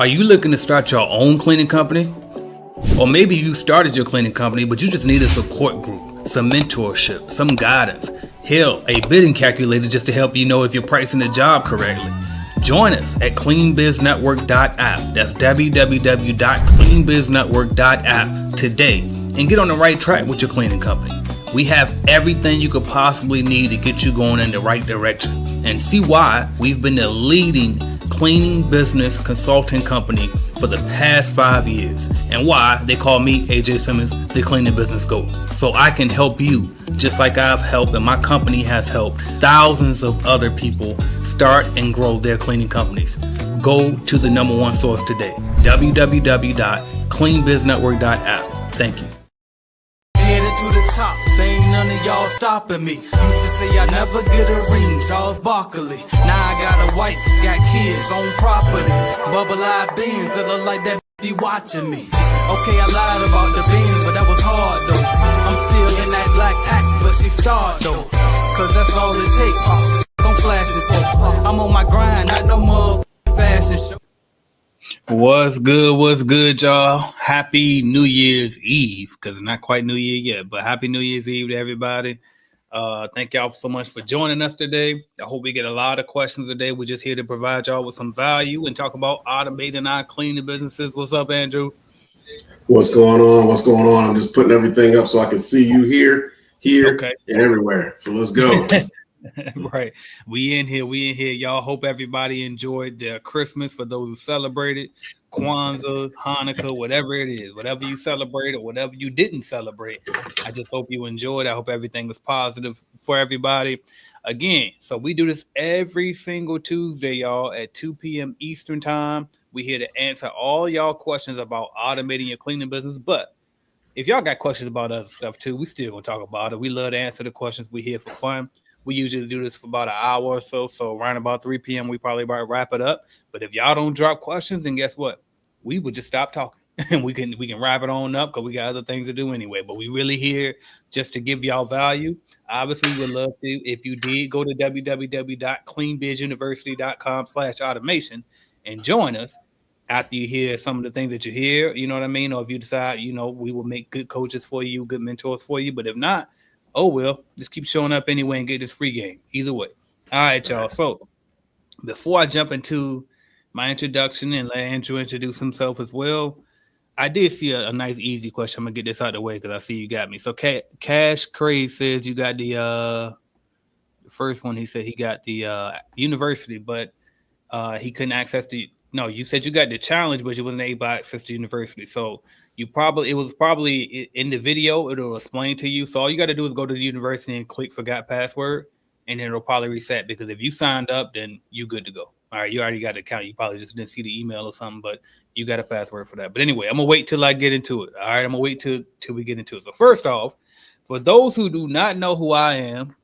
Are you looking to start your own cleaning company? Or maybe you started your cleaning company, but you just need a support group, some mentorship, some guidance. Hell, a bidding calculator just to help you know if you're pricing the job correctly. Join us at cleanbiznetwork.app. That's www.cleanbiznetwork.app today and get on the right track with your cleaning company. We have everything you could possibly need to get you going in the right direction, and see why we've been the leading cleaning business consulting company for the past 5 years, and why they call me AJ Simmons the Cleaning Business GOAT. So I can help you just like I've helped and my company has helped thousands of other people start and grow their cleaning companies. Go to the number one source today, www.cleanbiznetwork.app. Thank you. Headed to the top, ain't none of y'all stopping me. Used to say I never get a ring, Charles Barkley. Now I got a wife, got kids, on property. Bubble-eyed beans that look like that be watching me. Okay, I lied about the beans, but that was hard though. I'm still in that black act, but she starred though. Cause that's all it takes. I'm flashing for. I'm on my grind, not no more fashion show. What's good, y'all? Happy New Year's Eve, because it's not quite New Year yet, but happy New Year's Eve to everybody. Thank y'all so much for joining us today. I hope we get a lot of questions today. We're just here to provide y'all with some value and talk about automating our cleaning businesses. What's up, Andrew? What's going on? I'm just putting everything up so I can see you here, okay, and everywhere. So let's go. Right. We in here. Y'all hope everybody enjoyed their Christmas for those who celebrated, Kwanzaa, Hanukkah, whatever it is, whatever you celebrate or whatever you didn't celebrate. I just hope you enjoyed. I hope everything was positive for everybody. Again, so we do this every single Tuesday, y'all, at 2 p.m. Eastern time. We're here to answer all y'all questions about automating your cleaning business. But if y'all got questions about other stuff too, we still gonna talk about it. We love to answer the questions. We're here for fun. We usually do this for about an hour or so. So around about 3 p.m., we probably about wrap it up. But if y'all don't drop questions, then guess what? We would just stop talking and we can wrap it on up because we got other things to do anyway. But we really here just to give y'all value. Obviously, we'd love to, if you did, go to www.cleanbizuniversity.com/automation and join us after you hear some of the things that you hear, you know what I mean? Or if you decide, we will make good coaches for you, good mentors for you. But if not, oh, well, just keep showing up anyway and get this free game. Either way. All right, y'all. So before I jump into my introduction and let Andrew introduce himself as well, I did see a nice, easy question. I'm going to get this out of the way because I see you got me. So Cash Craze says you got the first one. He said he got the university, but he couldn't access the – no, you said you got the challenge, but you wasn't able to access the university. So it was probably in the video, it'll explain to you. So all you got to do is go to the university and click forgot password, and then it'll probably reset, because if you signed up, then you good to go. All right, you already got the account. You probably just didn't see the email or something, but you got a password for that. But anyway, I'm going to wait till I get into it. All right, I'm going to wait till we get into it. So first off, for those who do not know who I am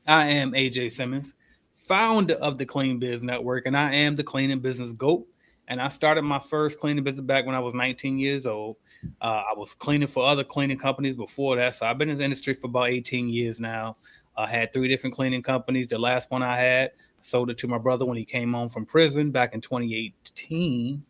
AJ Simmons, founder of the Clean Biz Network, and I am the Cleaning Business GOAT. And I started my first cleaning business back when I was 19 years old. I was cleaning for other cleaning companies before that. So I've been in the industry for about 18 years now. I had 3 different cleaning companies. The last one I had, sold it to my brother when he came home from prison back in 2018.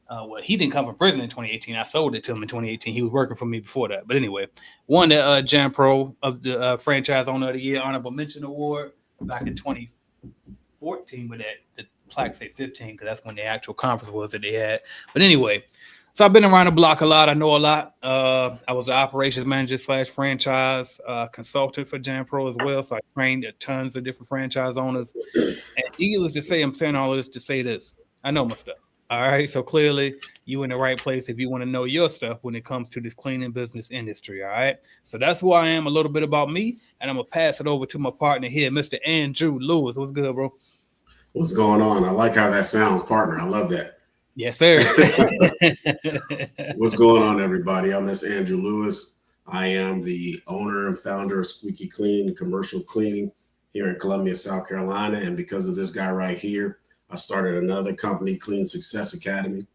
Well, he didn't come from prison in 2018. I sold it to him in 2018. He was working for me before that. But anyway, won the Jam Pro of the Franchise Owner of the Year Honorable Mention Award back in 2014, but the plaque say 15 because that's when the actual conference was that they had. But anyway, so I've been around the block a lot. I know a lot. I was the operations manager / franchise consultant for Jam Pro as well. So I trained tons of different franchise owners. And needless to say, I'm saying all of this to say this. I know my stuff. All right. So clearly you in the right place if you want to know your stuff when it comes to this cleaning business industry. All right. So that's who I am, a little bit about me. And I'm going to pass it over to my partner here, Mr. Andrew Lewis. What's good, bro? What's going on? I like how that sounds, partner. I love that. Yes, sir. What's going on, everybody? I'm Mr. Andrew Lewis. I am the owner and founder of Squeaky Clean Commercial Cleaning here in Columbia, South Carolina. And because of this guy right here, I started another company, Clean Success Academy,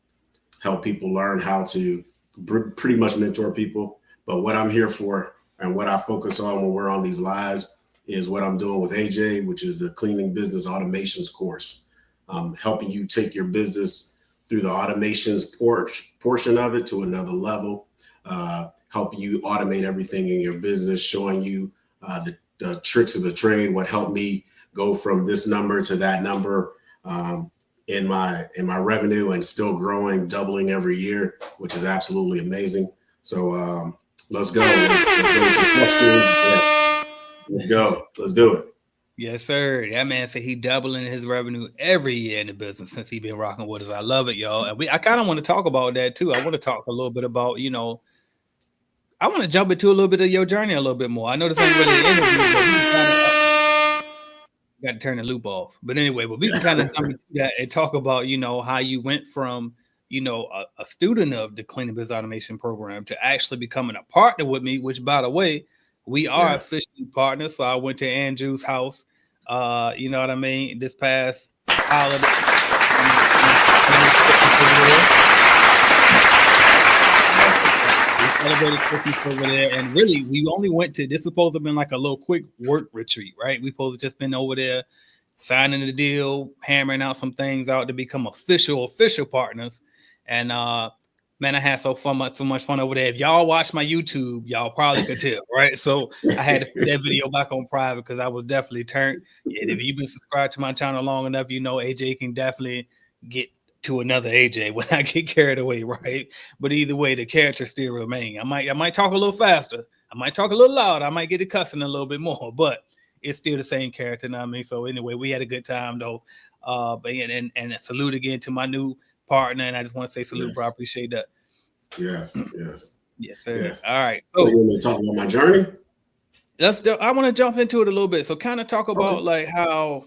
help people learn how to pretty much mentor people. But what I'm here for and what I focus on when we're on these lives is what I'm doing with AJ, which is the Cleaning Business Automations course, helping you take your business through the automations portion of it to another level, help you automate everything in your business, showing you the tricks of the trade, what helped me go from this number to that number in my revenue, and still growing, doubling every year, which is absolutely amazing. So let's go. Let's go with your questions. Yes. Let's go. Let's do it. Yes, sir. That man said he doubling his revenue every year in the business since he been rocking with us. I love it, y'all. And I kind of want to talk about that too. I want to talk a little bit about, I want to jump into a little bit of your journey a little bit more. I know this ain't really an interview, but we got to turn the loop off. But anyway, we can kind of jump into that and talk about, how you went from, a student of the Cleaning Business Automation program to actually becoming a partner with me, which, by the way, we are officially partners. So I went to Andrew's house, you know what I mean, this past holiday. We celebrated Christmas over there, and really, we only went to, this is supposed to have been like a little quick work retreat, right? We supposed to just been over there signing the deal, hammering out some things out to become official partners. And man, I had so much fun over there. If y'all watch my YouTube, y'all probably could tell, right? So I had to put that video back on private because I was definitely turned. And if you've been subscribed to my channel long enough, AJ can definitely get to another AJ when I get carried away, right? But either way, the character still remain. I might talk a little faster. I might talk a little louder. I might get it cussing a little bit more, but it's still the same character, you know what I mean? So anyway, we had a good time though. But and salute again to my new partner, and I just want to say salute, bro. I appreciate that. Yes, sir. Yes. All right. So you want me to talk about my journey? I want to jump into it a little bit. So kind of talk about like how. All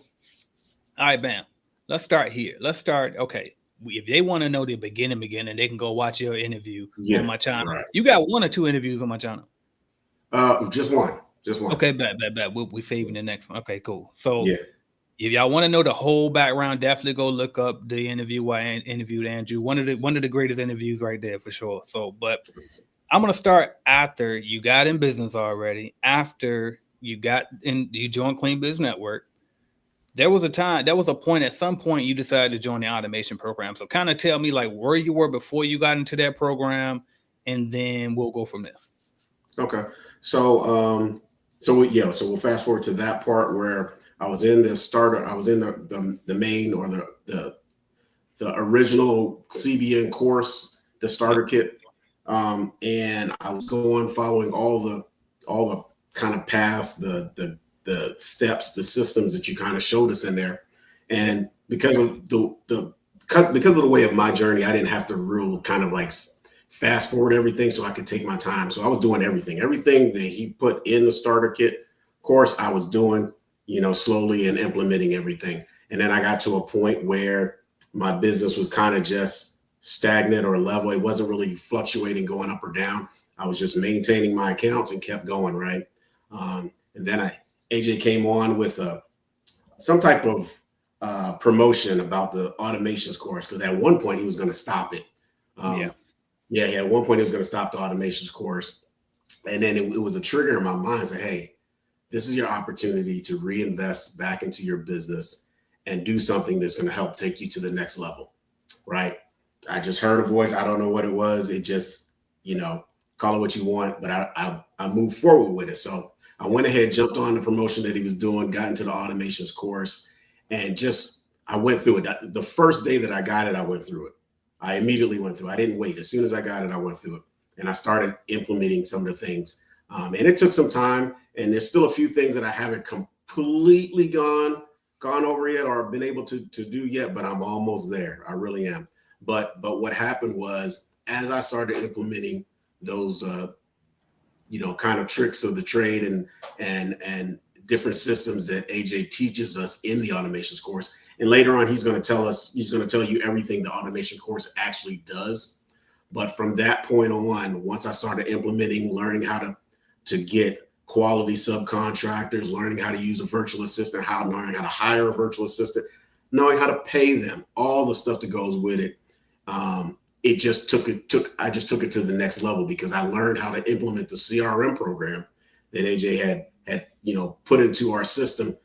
right, bam. Let's start here. Okay. If they want to know the beginning, they can go watch your interview on my channel. Right. You got 1 or 2 interviews on my channel? Just one. Okay, bad. We're saving the next one. Okay, cool. So if y'all want to know the whole background, definitely go look up the interview where I interviewed Andrew. One of the greatest interviews right there for sure. So, but I'm gonna start after you got in business already. After you joined Clean Biz Network, there was a point at some point you decided to join the automation program. So kind of tell me like where you were before you got into that program, and then we'll go from there. Okay. So we'll fast forward to that part where I was in the starter. I was in the main or the original CBN course, the starter kit, and I was following all the kind of paths, the steps, the systems that you kind of showed us in there. And because of the way of my journey, I didn't have to really kind of like fast forward everything, so I could take my time. So I was doing everything that he put in the starter kit course. I was doing, slowly and implementing everything. And then I got to a point where my business was kind of just stagnant or level. It wasn't really fluctuating, going up or down. I was just maintaining my accounts and kept going, right? And then AJ came on with some type of promotion about the automations course, because at one point he was going to stop it. At one point he was going to stop the automations course. And then it was a trigger in my mind. Say, hey, this is your opportunity to reinvest back into your business and do something that's going to help take you to the next level, right? I just heard a voice. I don't know what it was. It just, call it what you want, but I moved forward with it. So I went ahead, jumped on the promotion that he was doing, got into the automations course, and I went through it. The first day that I got it, I went through it. I immediately went through it. I didn't wait. As soon as I got it, I went through it, and I started implementing some of the things. And it took some time, and there's still a few things that I haven't completely gone over yet or been able to do yet, but I'm almost there. I really am. But what happened was, as I started implementing those, kind of tricks of the trade and different systems that AJ teaches us in the automations course, and later on he's going to tell you everything the automation course actually does. But from that point on, once I started implementing, learning how to get quality subcontractors, learning how to use a virtual assistant, learning how to hire a virtual assistant, knowing how to pay them, all the stuff that goes with it. I just took it to the next level, because I learned how to implement the CRM program that AJ had put into our system,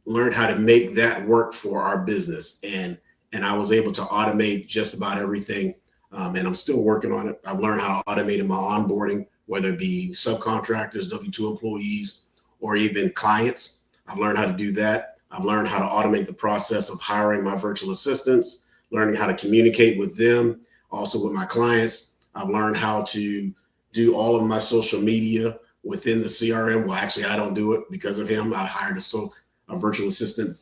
learned how to make that work for our business. And and I was able to automate just about everything. And I'm still working on it. I've learned how to automate in my onboarding, whether it be subcontractors, W-2 employees, or even clients. I've learned how to do that. I've learned how to automate the process of hiring my virtual assistants, learning how to communicate with them, also with my clients. I've learned how to do all of my social media within the CRM. Well, actually, I don't do it because of him. I hired a virtual assistant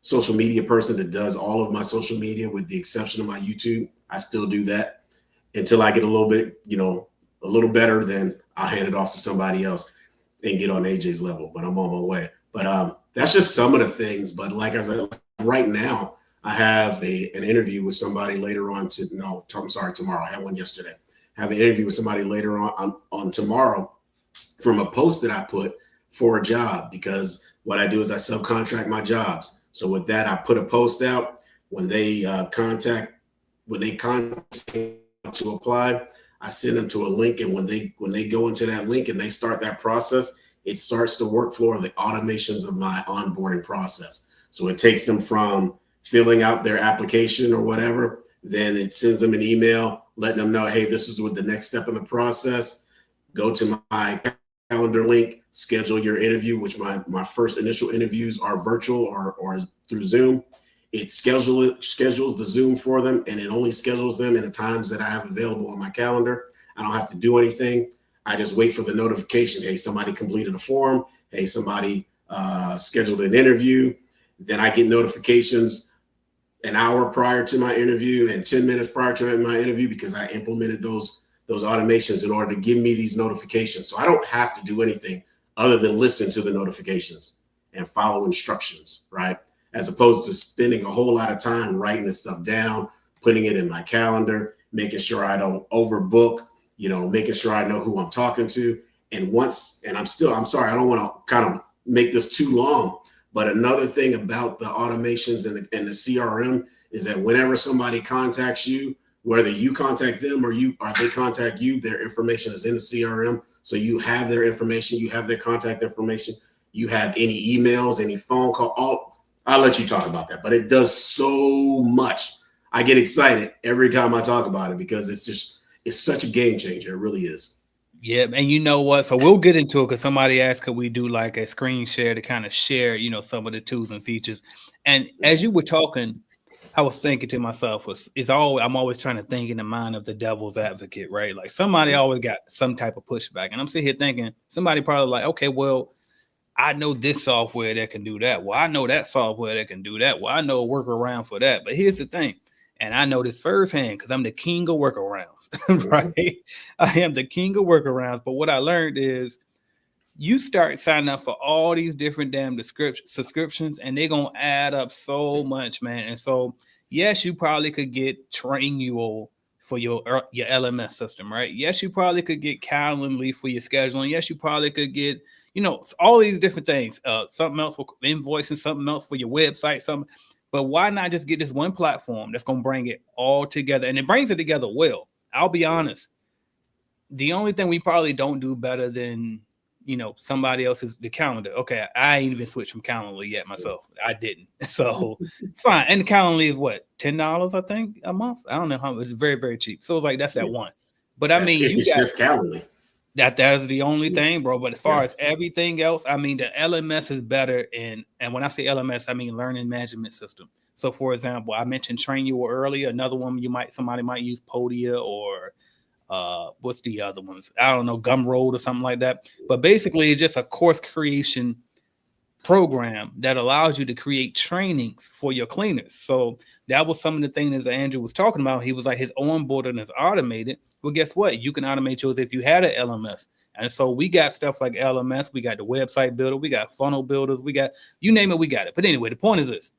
social media person that does all of my social media with the exception of my YouTube. I still do that until I get a little bit, a little better, then I'll hand it off to somebody else and get on AJ's level, but I'm on my way. But that's just some of the things. But like I said, right now, I have an interview with somebody later on tomorrow. I had one yesterday. I have an interview with somebody later on tomorrow from a post that I put for a job, because what I do is I subcontract my jobs. So with that, I put a post out. When they contact to apply, I send them to a link, and when they go into that link and they start that process, it starts the workflow or the automations of my onboarding process. So it takes them from filling out their application or whatever, then it sends them an email letting them know, hey, this is what the next step in the process. Go to my calendar link, schedule your interview, which my first initial interviews are virtual or through Zoom. It schedules the Zoom for them, and it only schedules them in the times that I have available on my calendar. I don't have to do anything. I just wait for the notification. Hey, somebody completed a form. Hey, somebody scheduled an interview. Then I get notifications an hour prior to my interview and 10 minutes prior to my interview, because I implemented those automations in order to give me these notifications. So I don't have to do anything other than listen to the notifications and follow instructions, right? As opposed to spending a whole lot of time writing this stuff down, putting it in my calendar, making sure I don't overbook, making sure I know who I'm talking to. And I'm sorry, I don't want to kind of make this too long, but another thing about the automations and the CRM is that whenever somebody contacts you, whether you contact them or they contact you, their information is in the CRM. So you have their information, you have their contact information, you have any emails, any phone call, I'll let you talk about that, but it does so much. I get excited every time I talk about it because it's such a game changer. It really is. Yeah, and you know what? So we'll get into it because somebody asked, could we do like a screen share to kind of share, some of the tools and features. And as you were talking, I was thinking to myself, I'm always trying to think in the mind of the devil's advocate, right? Like somebody always got some type of pushback. And I'm sitting here thinking, somebody probably like, okay, well, I know this software that can do that. Well, I know that software that can do that. Well, I know a workaround for that. But here's the thing. And I know this firsthand because I'm the king of workarounds, right? I am the king of workarounds. But what I learned is you start signing up for all these different damn subscriptions, and they're going to add up so much, man. And so, yes, you probably could get Trainual for your LMS system, right? Yes, you probably could get Calendly for your scheduling. Yes, you probably could get all these different things, something else for invoicing, something else for your website, but why not just get this one platform that's going to bring it all together? And it brings it together well. I'll be honest. The only thing we probably don't do better than, somebody else's the calendar. Okay. I ain't even switched from Calendly yet myself. I didn't. So fine. And the Calendly is what? $10, I think, a month. I don't know how much. It's very, very cheap. So it's like, that's that one. But I mean, it's just Calendly. That is the only thing, bro. But as far as everything else, I mean, the LMS is better. And when I say LMS, I mean learning management system. So, for example, I mentioned Trainual earlier. Another one somebody might use Podia or what's the other ones? I don't know, Gumroad or something like that. But basically, it's just a course creation program that allows you to create trainings for your cleaners. So that was some of the things that Andrew was talking about. He was like, his onboarding is automated. Well, guess what? You can automate yours if you had an LMS. And so we got stuff like LMS. We got the website builder. We got funnel builders. We got, you name it, we got it. But anyway, the point is this.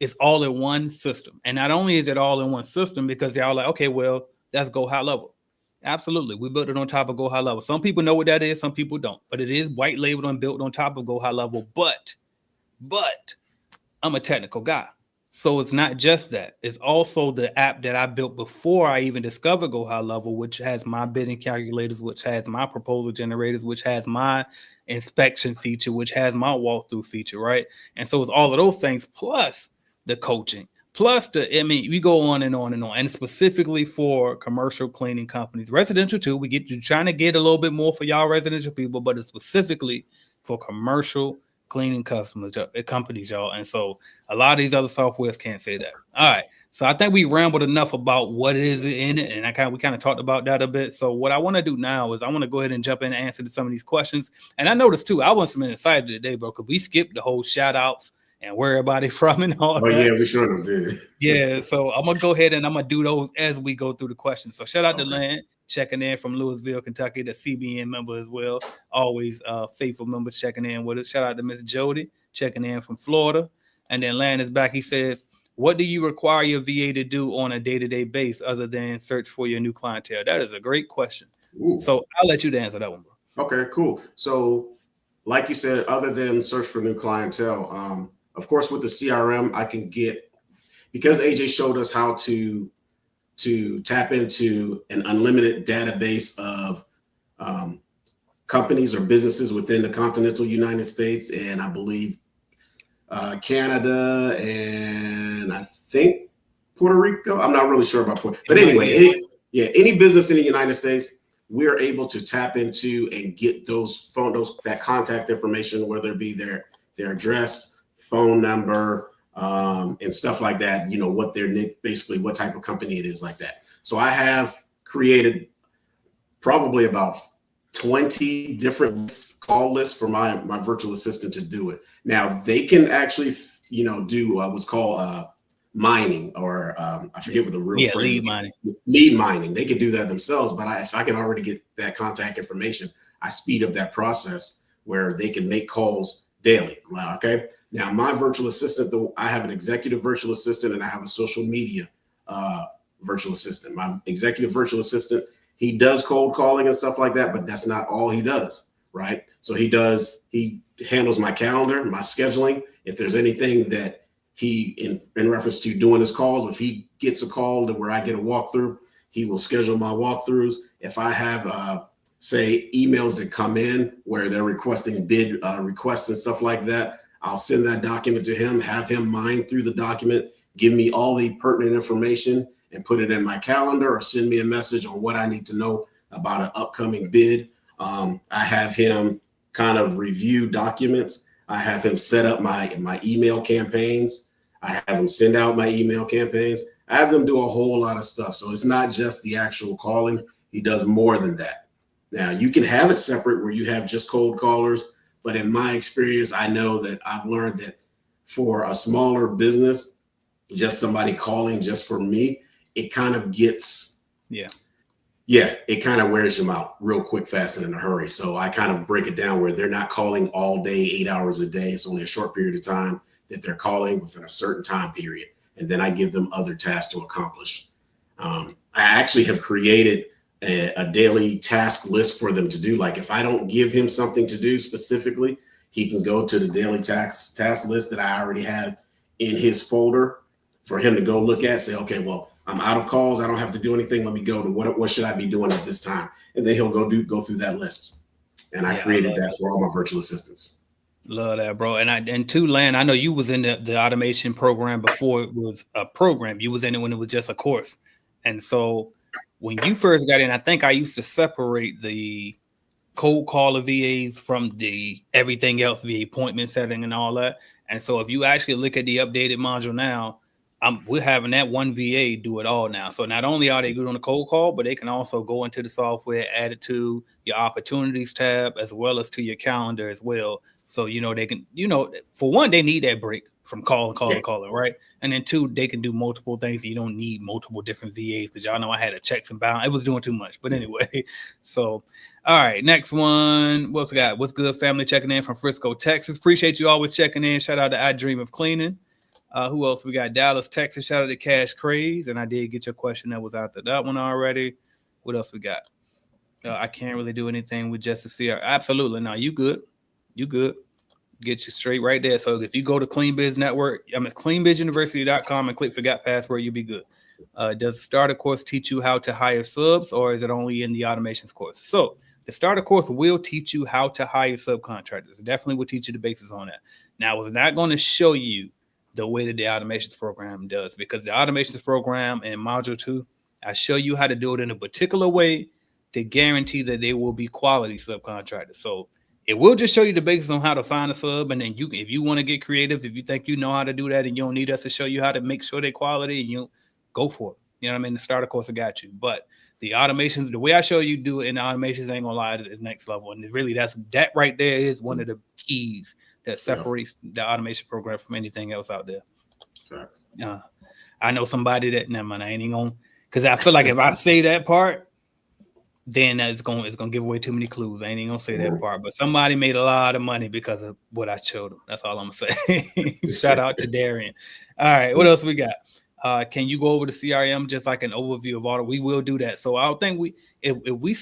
It's all in one system. And not only is it all in one system because they're all like, okay, well, that's Go High Level. Absolutely. We built it on top of Go High Level. Some people know what that is. Some people don't. But it is white labeled and built on top of Go High Level. But I'm a technical guy. So it's not just that. It's also the app that I built before I even discovered Go High Level, which has my bidding calculators, which has my proposal generators, which has my inspection feature, which has my walkthrough feature, right? And so it's all of those things plus the coaching. Plus, we go on and on and on, and specifically for commercial cleaning companies, residential too. You're trying to get a little bit more for y'all residential people, but it's specifically for commercial cleaning companies, y'all. And so a lot of these other softwares can't say that. All right. So I think we rambled enough about what is in it, and we kind of talked about that a bit. So what I want to do now is I want to go ahead and jump in and answer some of these questions. And I noticed too, I wasn't excited today, bro, because we skipped the whole shout outs and where everybody from and all that. Yeah, we sure did. Yeah, so I'm gonna go ahead and I'm gonna do those as we go through the questions. So shout out to Len checking in from Louisville, Kentucky, the CBN member as well. Always faithful member checking in with us. Shout out to Miss Jody checking in from Florida. And then Len is back. He says, what do you require your VA to do on a day-to-day basis other than search for your new clientele? That is a great question. Ooh. So I'll let you answer that one, bro. Okay, cool. So like you said, other than search for new clientele, of course, with the CRM, I can get, because AJ showed us how to tap into an unlimited database of companies or businesses within the continental United States, and I believe Canada, and I think Puerto Rico. I'm not really sure about Puerto Rico. But anyway, any business in the United States, we're able to tap into and get that contact information, whether it be their address, phone number, and stuff like that, what basically what type of company it is like that. So I have created probably about 20 different call lists for my virtual assistant to do it. Now they can actually, do what's called mining, or I forget what the real phrase is. Lead mining. They can do that themselves, but if I can already get that contact information, I speed up that process where they can make calls daily. Okay. Now my virtual assistant, I have an executive virtual assistant and I have a social media virtual assistant. My executive virtual assistant, he does cold calling and stuff like that, but that's not all he does, right? So he handles my calendar, my scheduling. If there's anything that in reference to doing his calls, if he gets a call to where I get a walkthrough, he will schedule my walkthroughs. If I have, say, emails that come in where they're requesting bid requests and stuff like that, I'll send that document to him, have him mine through the document, give me all the pertinent information and put it in my calendar, or send me a message on what I need to know about an upcoming bid. I have him kind of review documents. I have him set up my email campaigns. I have him send out my email campaigns. I have them do a whole lot of stuff. So it's not just the actual calling. He does more than that. Now you can have it separate where you have just cold callers, but in my experience, I know that I've learned that for a smaller business, just somebody calling just for me, it kind of gets, it kind of wears them out real quick, fast, and in a hurry. So I kind of break it down where they're not calling all day, 8 hours a day. It's only a short period of time that they're calling within a certain time period. And then I give them other tasks to accomplish. I actually have created a daily task list for them to do. Like if I don't give him something to do specifically, he can go to the daily task list that I already have in his folder for him to go look at, say, okay, well, I'm out of calls. I don't have to do anything. Let me go to what should I be doing at this time? And then he'll go through that list. And I created that for all my virtual assistants. Love that, bro. And to Lan, I know you was in the automation program before it was a program. You was in it when it was just a course. And so when you first got in, I think I used to separate the cold caller VAs from the everything else, the appointment setting and all that. And so if you actually look at the updated module now, we're having that one VA do it all now. So not only are they good on the cold call, but they can also go into the software, add it to your opportunities tab, as well as to your calendar as well. So, they can, for one, they need that break from calling, right? And then two, they can do multiple things. You don't need multiple different VAs, because y'all know I had a checks and balance. It was doing too much. But anyway, so, all right, next one. What's we got? What's good, family? Checking in from Frisco, Texas. Appreciate you always checking in. Shout out to I Dream of Cleaning. Who else? We got Dallas, Texas. Shout out to Cash Craze. And I did get your question that was out there. That one already. What else we got? I can't really do anything with just the CR. Absolutely. No, you good. You good. Get you straight right there. So if you go to Clean Biz Network, I'm at cleanbizuniversity.com and click Forgot Password, you'll be good. Does the starter course teach you how to hire subs, or is it only in the automations course? So the starter course will teach you how to hire subcontractors. It definitely will teach you the basis on that. Now, it's not going to show you the way that the automations program does, because the automations program in module 2, I show you how to do it in a particular way to guarantee that they will be quality subcontractors. So it will just show you the basics on how to find a sub, and then if you want to get creative, if you think you know how to do that and you don't need us to show you how to make sure they're quality, and you go for it. You know what I mean? The starter course, I got you. But the automations, the way I show you do it in the automations, ain't gonna lie, is next level. And really, that right there is one of the keys that separates the automation program from anything else out there. Facts. I know somebody that, never mind, I ain't even gonna, because I feel like if I say that part, then it's gonna give away too many clues. I ain't even gonna say that part. But somebody made a lot of money because of what I showed them. That's all I'm gonna say. Shout out to Darian. All right, what else we got? Can you go over the CRM, just like an overview of all we will do that. So I don't think if we,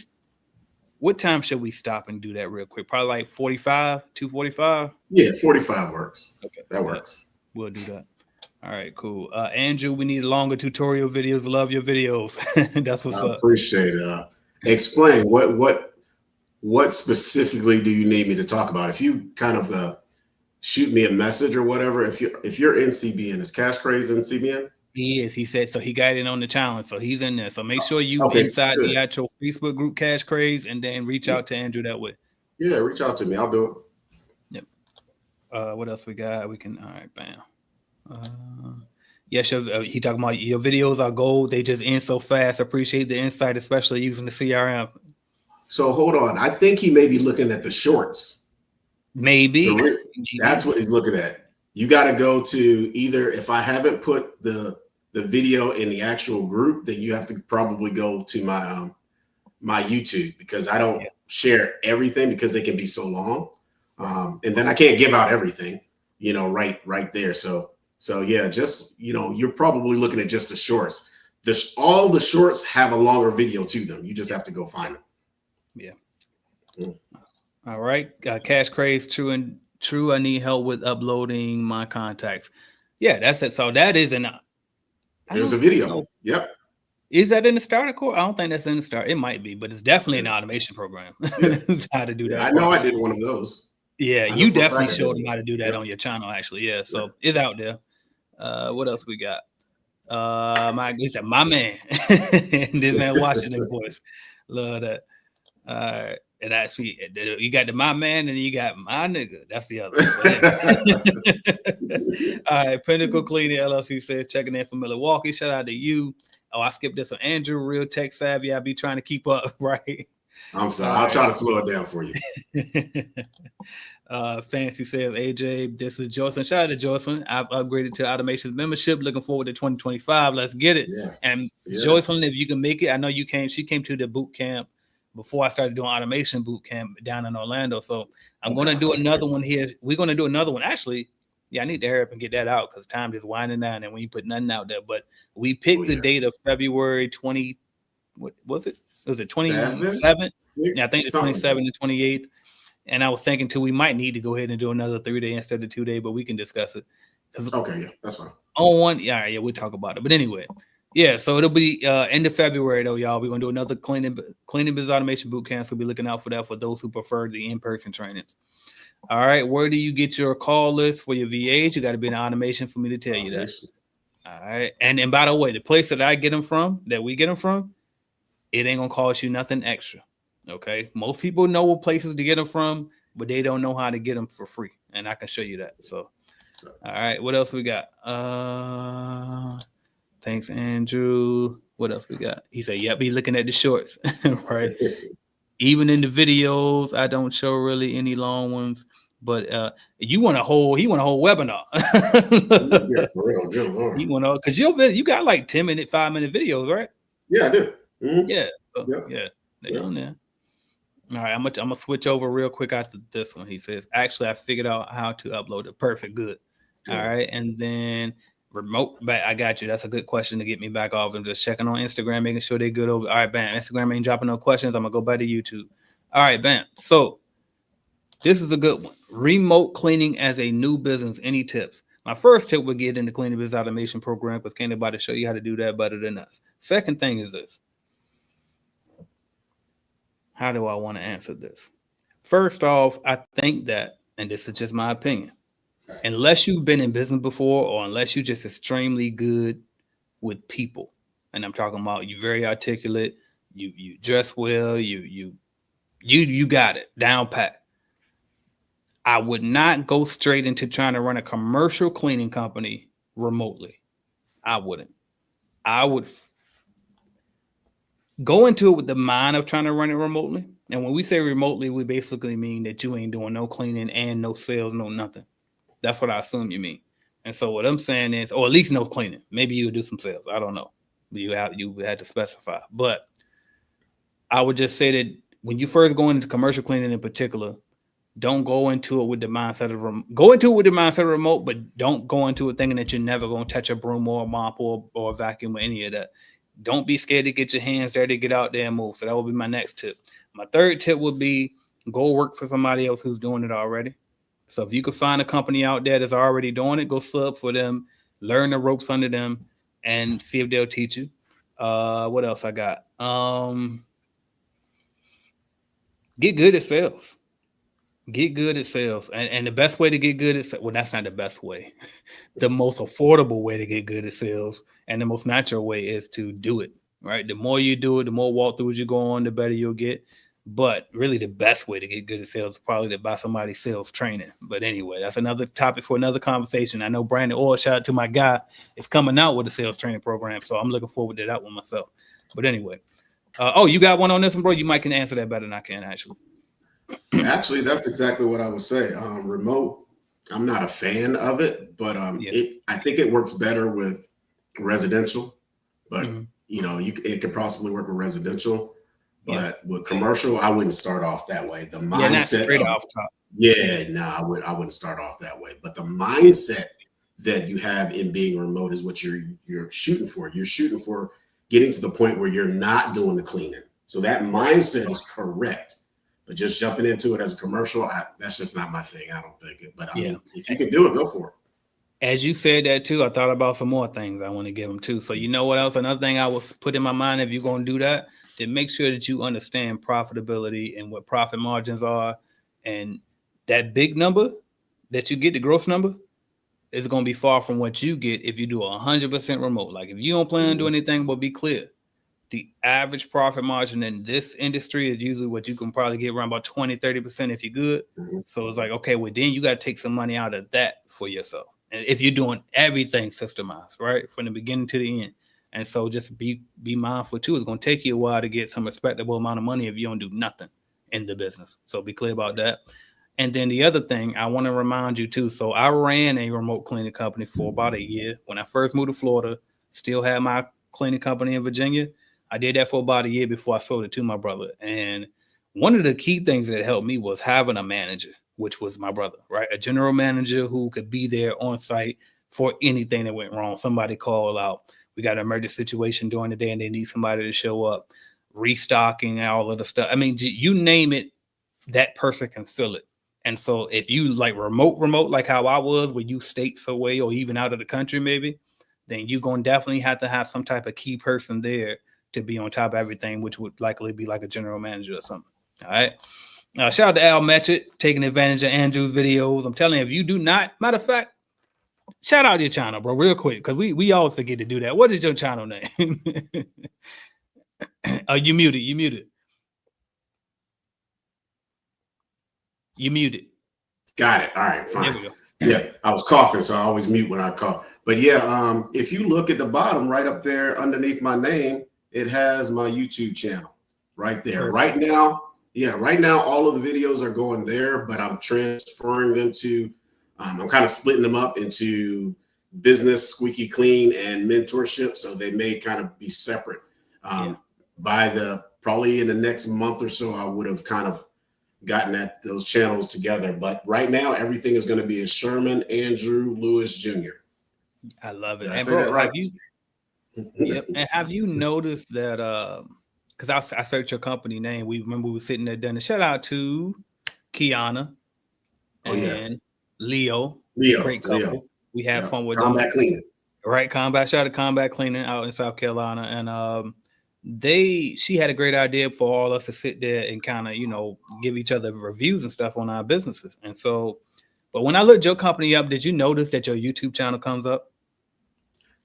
what time should we stop and do that real quick? Probably like 2:45. Yeah, 45 works. Okay, that works. We'll do that. All right, cool. Andrew, we need longer tutorial videos. Love your videos. That's what's up. I appreciate it. Explain what specifically do you need me to talk about? If you kind of shoot me a message or whatever, if you're in CBN, is Cash Craze in CBN? He is. He said so. He got in on the challenge, so he's in there. So make sure you inside the actual Facebook group Cash Craze, and then reach out to Andrew that way. Yeah, reach out to me. I'll do it. Yep. What else we got? We can. All right, bam. Yeah, he talking about your videos are gold. They just end so fast. Appreciate the insight, especially using the CRM. So hold on. I think he may be looking at the shorts. Maybe. That's what he's looking at. You got to go to either, if I haven't put the video in the actual group, then you have to probably go to my my YouTube, because I don't share everything because they can be so long. And then I can't give out everything, right there. So yeah, just, you're probably looking at just the shorts. All the shorts have a longer video to them. You just have to go find them. Yeah. All right. Cash Craze, true. I need help with uploading my contacts. Yeah, that's it. So that is there's a video. Yep. Is that in the starter course? I don't think that's in the start. It might be, but it's definitely an automation program. How to do that. I know I did one of those. Yeah, you definitely showed them how to do that on your channel, actually. Yeah, so it's out there. What else we got? My man. This man Washington voice. Love that. All right. And I see you got the my man and you got my nigga. That's the other one. All right. Pinnacle Cleaning LLC says checking in from Milwaukee. Shout out to you. Oh, I skipped this one. Andrew, real tech savvy. I be trying to keep up, right? I'm sorry. I'll try to slow it down for you. Fancy says, AJ, this is Jocelyn. Shout out to Jocelyn. I've upgraded to automation membership. Looking forward to 2025. Let's get it. Yes. And Jocelyn, if you can make it, I know you came. She came to the boot camp before I started doing automation boot camp down in Orlando. So I'm going to do another one here. We're going to do another one. Actually, I need to hurry up and get that out because time is winding down and we put nothing out there. But we picked the date of February 20. What was it? Was it 27th? Yeah, I think it's 27th and 28th. And I was thinking too, we might need to go ahead and do another 3-day instead of 2-day, but we can discuss it. Okay, yeah, that's fine. On one, yeah, we'll talk about it. But anyway, yeah, so it'll be end of February though, y'all. We're gonna do another cleaning business automation boot camp. So be looking out for that for those who prefer the in-person trainings. All right, where do you get your call list for your VAs? You got to be in automation for me to tell you that. All right, and by the way, the place that we get them from, it ain't gonna cost you nothing extra. Okay, most people know what places to get them from, but they don't know how to get them for free, and I can show you that. So, all right, what else we got? Thanks, Andrew. What else we got? He said, "Yep, be looking at the shorts, right? Even in the videos, I don't show really any long ones, but he want a whole webinar. Yeah, for real, he want to, because your video, you got like 10-minute, 5-minute videos, right? Yeah, I do. Mm-hmm. Yeah, they're on there. All right, I'm gonna switch over real quick after this one. He says, actually, I figured out how to upload it. Perfect, good. All right, and then remote back. I got you. That's a good question to get me back off. I'm just checking on Instagram, making sure they're good over. All right, bam. Instagram ain't dropping no questions. I'm gonna go back to YouTube. All right, bam. So this is a good one. Remote cleaning as a new business. Any tips? My first tip would get into cleaning business automation program because can't nobody show you how to do that better than us. Second thing is this. How do I want to answer this? First off, I think that, and this is just my opinion, unless you've been in business before, or unless you're just extremely good with people, and I'm talking about you very articulate, you dress well, you got it down pat. I would not go straight into trying to run a commercial cleaning company remotely. I wouldn't. I would go into it with the mind of trying to run it remotely. And when we say remotely, we basically mean that you ain't doing no cleaning and no sales, no nothing. That's what I assume you mean. And so what I'm saying is, or at least no cleaning. Maybe you'll do some sales. I don't know. You had to specify. But I would just say that when you first go into commercial cleaning in particular, don't go into it with the mindset of remote, but don't go into it thinking that you're never going to touch a broom or a mop or a vacuum or any of that. Don't be scared to get your hands dirty, get out there and move. So that would be my next tip. My third tip would be go work for somebody else who's doing it already. So if you could find a company out there that's already doing it, go sub for them, learn the ropes under them, and see if they'll teach you. What else I got? Get good at sales. Get good at sales. And the best way to get good at, well, that's not the best way. The most affordable way to get good at sales and the most natural way is to do it, right? The more you do it, the more walkthroughs you go on, the better you'll get. But really the best way to get good at sales is probably to buy somebody's sales training. But anyway, that's another topic for another conversation. I know Brandon Orr, shout out to my guy, is coming out with a sales training program. So I'm looking forward to that one myself. But anyway, you got one on this one, bro? You might can answer that better than I can, actually. Actually, that's exactly what I would say. Remote, I'm not a fan of it, but I think it works better with residential. But it could possibly work with residential, but with commercial, I wouldn't start off that way. The mindset, I wouldn't start off that way. But the mindset that you have in being remote is what you're shooting for. You're shooting for getting to the point where you're not doing the cleaning. So that mindset is correct. But just jumping into it as a commercial, that's just not my thing. I don't think it. But I mean, if you can do it, go for it. As you said that too, I thought about some more things I want to give them too. So you know what else? Another thing I was put in my mind, if you're going to do that, then make sure that you understand profitability and what profit margins are. And that big number that you get, the gross number, is going to be far from what you get if you do 100% remote. Like if you don't plan to do anything, but be clear. The average profit margin in this industry is usually what you can probably get around about 20-30% if you're good. So it's like, okay, well, then you got to take some money out of that for yourself. And if you're doing everything systemized, right, from the beginning to the end. And so just be mindful too. It's going to take you a while to get some respectable amount of money if you don't do nothing in the business. So be clear about that. And then the other thing I want to remind you too. So I ran a remote cleaning company for about a year. When I first moved to Florida, still had my cleaning company in Virginia. I did that for about a year before I sold it to my brother. And one of the key things that helped me was having a manager, which was my brother, right? A general manager who could be there on site for anything that went wrong. Somebody called out, we got an emergency situation during the day and they need somebody to show up, restocking, all of the stuff. I mean, you name it, that person can fill it. And so if you like remote, like how I was, where you states away or even out of the country, maybe, then you're going to definitely have to have some type of key person there to be on top of everything, which would likely be like a general manager or something. All right. Shout out to Al Metchett, taking advantage of Andrew's videos. I'm telling you, if you do not, matter of fact, shout out your channel, bro, real quick, because we always forget to do that. What is your channel name? Oh, you muted. You muted. Got it. All right, fine. There we go. Yeah, I was coughing, so I always mute when I cough. But yeah, if you look at the bottom right up there underneath my name, it has my YouTube channel right there. Perfect. Right now, all of the videos are going there, but I'm transferring them to, I'm kind of splitting them up into business, squeaky clean, and mentorship. So they may kind of be separate. Probably in the next month or so, I would have kind of gotten those channels together. But right now, everything is going to be a Sherman Andrew Lewis Jr. I love it. Did I And say bro, that right? And have you noticed that because I searched your company name, we were sitting there doing a shout out to Kiana and Leo. Great couple. Leo. We had fun with Combat them. Cleaning. Right, shout out to Combat Cleaning out in South Carolina. And she had a great idea for all us to sit there and kind of, give each other reviews and stuff on our businesses. And so But when I looked your company up, did you notice that your YouTube channel comes up?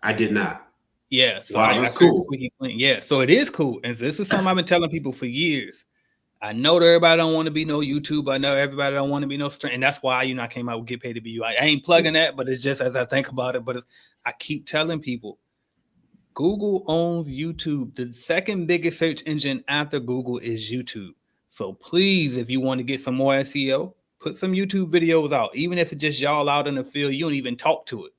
I did not. Yeah. So Wow, that's cool. Squeaky Clean. Yeah. So it is cool. And this is something I've been telling people for years. I know that everybody don't want to be no YouTube. I know everybody don't want to be no stream. And that's why, I came out with Get Paid to Be You. I ain't plugging that, but it's just as I think about it. But I keep telling people, Google owns YouTube. The second biggest search engine after Google is YouTube. So please, if you want to get some more SEO, put some YouTube videos out. Even if it's just y'all out in the field, you don't even talk to it.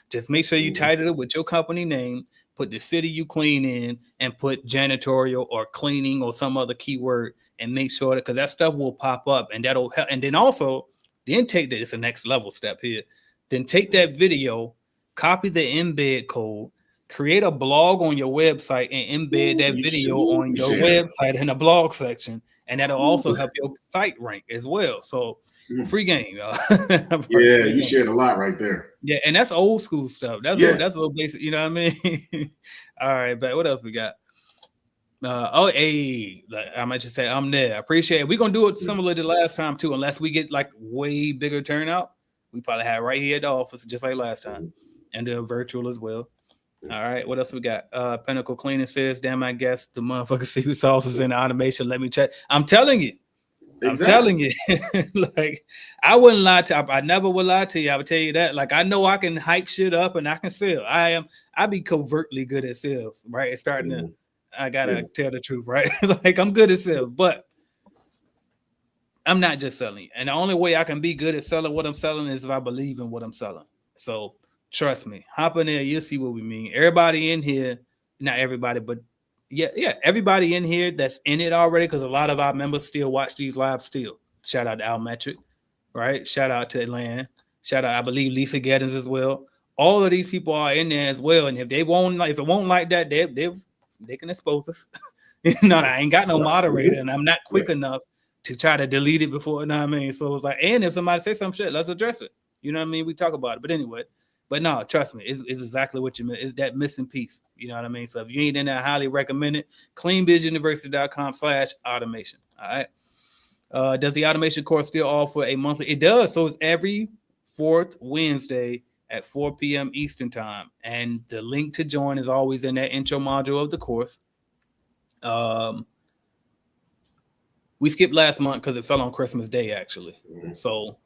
Just make sure you title it with your company name, put the city you clean in, and put janitorial or cleaning or some other keyword, and make sure that, because that stuff will pop up, and that'll help. And then also, take that, it's a next level step here. Then take that video, copy the embed code, create a blog on your website, and embed that video on your website in the blog section. And that'll also help your site rank as well. So free game, y'all. Yeah, you shared a lot right there. Yeah, and that's old school stuff. That's a little basic, you know what I mean? All right, but what else we got? I might just say I'm there. I appreciate it. We're gonna do it similar to last time too, unless we get like way bigger turnout. We probably have right here at the office, just like last time, and then virtual as well. All right, what else we got? Pinnacle Cleaning says, damn, I guess the motherfucker secret sauce is in the automation. Let me check. I'm telling you. Exactly. I'm telling you. Like, I wouldn't lie to you. I never would lie to you. I would tell you that. Like, I know I can hype shit up and I can sell. I be covertly good at sales, right? It's starting to, I gotta tell the truth, right? Like, I'm good at sales, but I'm not just selling. And the only way I can be good at selling what I'm selling is if I believe in what I'm selling. So trust me, hop in there, you'll see what we mean. Everybody in here, not everybody, but everybody in here that's in it already, because a lot of our members still watch these lives still. Shout out to Almetric, right? Shout out to Atlanta. Shout out, I believe, Lisa Gettins as well. All of these people are in there as well. And if it won't like that, they can expose us. I ain't got no moderator, and I'm not quick enough to try to delete it before, you know what I mean? So it's like, and if somebody says some shit, let's address it. You know what I mean? We talk about it. But anyway. But no, trust me, it's exactly what you meant. It's that missing piece. You know what I mean? So if you ain't in there, I highly recommend it. cleanbizuniversity.com/automation. All right. Does the automation course still offer a monthly? It does. So it's every fourth Wednesday at 4 p.m. Eastern time. And the link to join is always in that intro module of the course. We skipped last month because it fell on Christmas Day, actually. So,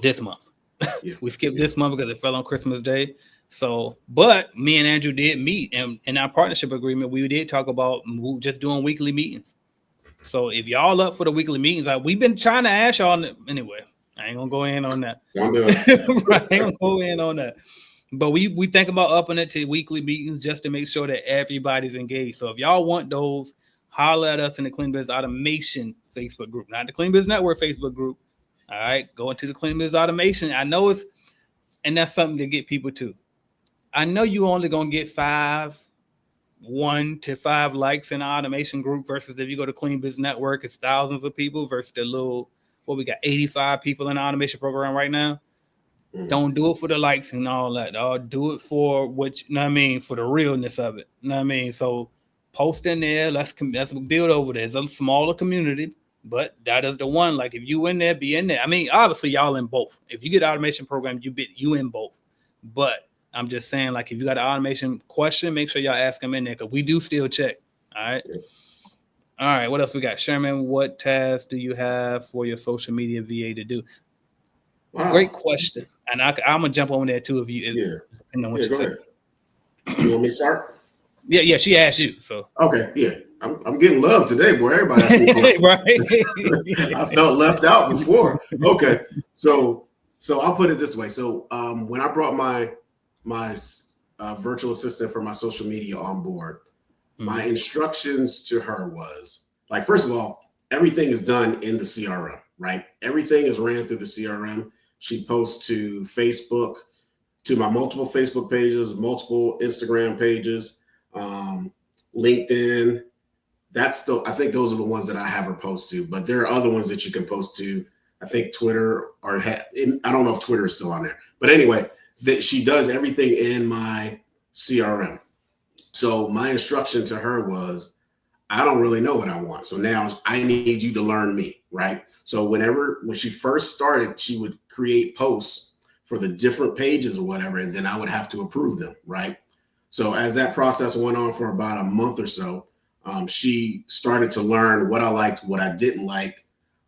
this month. We skipped this month because it fell on Christmas Day. So, but me and Andrew did meet, and in our partnership agreement, we did talk about just doing weekly meetings. So if y'all up for the weekly meetings, we've been trying to ask y'all anyway. I ain't gonna go in on that. Don't do it. Right, I ain't gonna go in on that. But we think about upping it to weekly meetings just to make sure that everybody's engaged. So if y'all want those, holler at us in the Clean Biz Automation Facebook group, not the Clean Biz Network Facebook group. All right, go into the Clean Biz Automation. I know and that's something to get people to. I know you only gonna get 1 to 5 likes in the automation group versus if you go to Clean Biz Network, it's thousands of people versus the little, we got 85 people in the automation program right now. Don't do it for the likes and all that. Do it for what, you know what I mean, for the realness of it. You know what I mean? So post in there, let's build over there. It's a smaller community. But that is the one. Like if you in there, be in there. I mean, obviously y'all in both. If you get an automation program, you in both. But I'm just saying, like if you got an automation question, make sure y'all ask them in there because we do still check. All right. All right. What else we got? Sherman, what tasks do you have for your social media VA to do? Wow. Great question. And I'm gonna jump on there too if you depending on what you say. Ahead. You want me to start? Yeah. She asked you. So okay, yeah. I'm getting love today, boy. Everybody right. I felt left out before. Okay, so I'll put it this way. So when I brought my virtual assistant for my social media on board, my instructions to her was like, first of all, everything is done in the CRM, right? Everything is ran through the CRM. She posts to Facebook, to my multiple Facebook pages, multiple Instagram pages, LinkedIn. I think those are the ones that I have her post to, but there are other ones that you can post to. I think Twitter I don't know if Twitter is still on there, but anyway, that she does everything in my CRM. So my instruction to her was, I don't really know what I want. So now I need you to learn me, right? So when she first started, she would create posts for the different pages or whatever, and then I would have to approve them, right? So as that process went on for about a month or so, she started to learn what I liked, what I didn't like,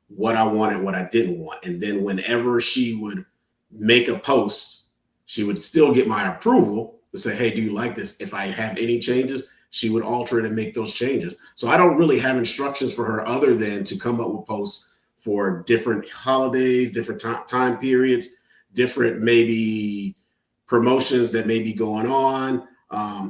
what I wanted, what I didn't want. And then whenever she would make a post, she would still get my approval to say, hey, do you like this? If I have any changes, she would alter it and make those changes. So I don't really have instructions for her other than to come up with posts for different holidays, different time periods, different maybe promotions that may be going on.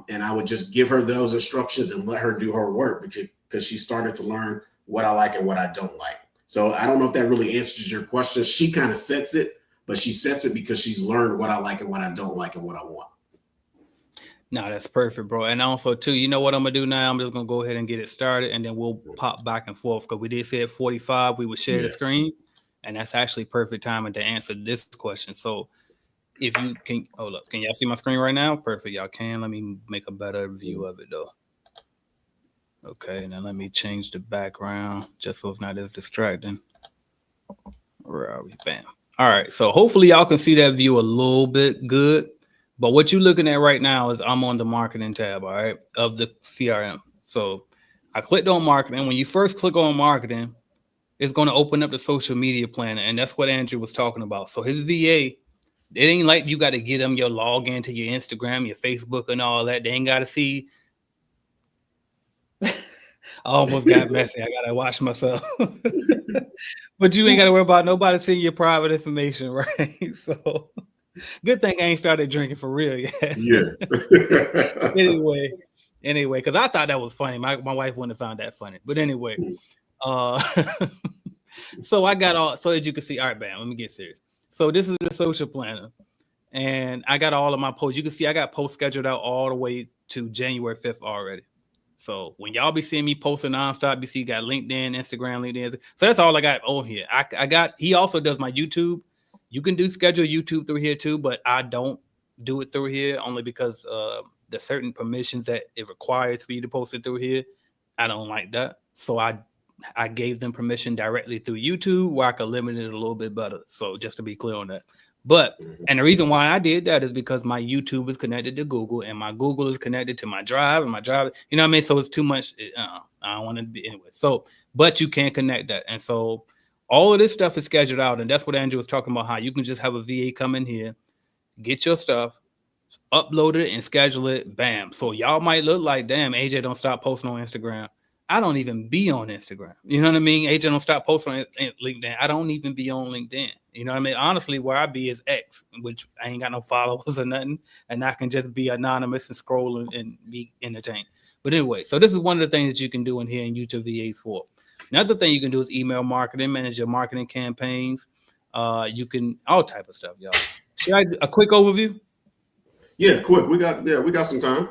And I would just give her those instructions and let her do her work because she started to learn what I like and what I don't like. So I don't know if that really answers your question. She kind of sets it, but she sets it because she's learned what I like and what I don't like and what I want. No, that's perfect, bro. And also, too, you know what I'm going to do now? I'm just going to go ahead and get it started, and then we'll pop back and forth because we did say at 45 we would share the screen, and that's actually perfect timing to answer this question. So if you can, hold up. Can y'all see my screen right now? Perfect. Y'all can. Let me make a better view of it, though. Okay, now let me change the background just so it's not as distracting. Where are we? Bam. All right, so hopefully y'all can see that view a little bit good. But what you're looking at right now is I'm on the marketing tab, all right, of the CRM. So I clicked on marketing. When you first click on marketing, it's going to open up the social media planner. And that's what Andrew was talking about. So his VA, it ain't like you got to get them your login to your Instagram, your Facebook and all that. They ain't got to see. I almost got messy. I got to watch myself. But you ain't got to worry about nobody seeing your private information, right? So good thing I ain't started drinking for real yet. Yeah. anyway, because I thought that was funny. My wife wouldn't have found that funny. But anyway, so I got all, so as you can see, all right, bam, let me get serious. So this is the social planner. And I got all of my posts. You can see I got posts scheduled out all the way to January 5th already. So when y'all be seeing me posting nonstop, you see got LinkedIn, Instagram, LinkedIn. So that's all I got on here. I got, he also does my YouTube. You can do schedule YouTube through here too, but I don't do it through here only because the certain permissions that it requires for you to post it through here. I don't like that. So I gave them permission directly through YouTube where I could limit it a little bit better. So just to be clear on that. But, and the reason why I did that is because my YouTube is connected to Google and my Google is connected to my Drive and my Drive, you know what I mean? So it's too much. I don't want it to be anyway. So, but you can connect that. And so all of this stuff is scheduled out. And that's what Andrew was talking about, how you can just have a VA come in here, get your stuff, upload it and schedule it. Bam. So y'all might look like, damn, AJ don't stop posting on Instagram. I don't even be on Instagram. You know what I mean? AJ don't stop posting on LinkedIn. I don't even be on LinkedIn. You know what I mean? Honestly, where I be is X, which I ain't got no followers or nothing. And I can just be anonymous and scroll and be entertained. But anyway, so this is one of the things that you can do in here and use your VAs for. Another thing you can do is email marketing, manage your marketing campaigns. You can, all type of stuff, y'all. Should I do a quick overview? Yeah, quick. We got some time.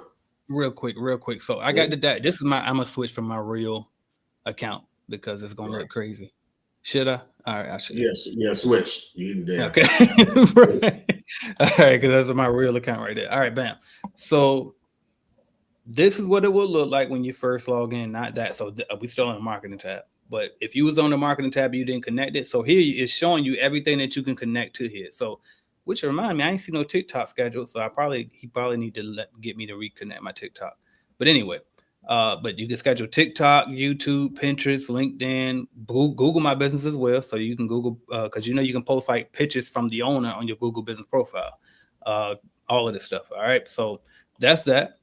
Real quick. So I got that. This is I'm gonna switch from my real account because it's gonna look crazy. Should I? All right, I should. Yes, yeah, switch. You can Okay. Right. All right, because that's my real account right there. All right, bam. So this is what it will look like when you first log in. Not that. So we still on the marketing tab. But if you was on the marketing tab, you didn't connect it. So here it's showing you everything that you can connect to here. So which remind me, I ain't see no TikTok schedule, so he probably need to get me to reconnect my TikTok. But anyway, but you can schedule TikTok, YouTube, Pinterest, LinkedIn, Google My Business as well. So you can Google because you know you can post like pictures from the owner on your Google Business profile, all of this stuff. All right, so that's that.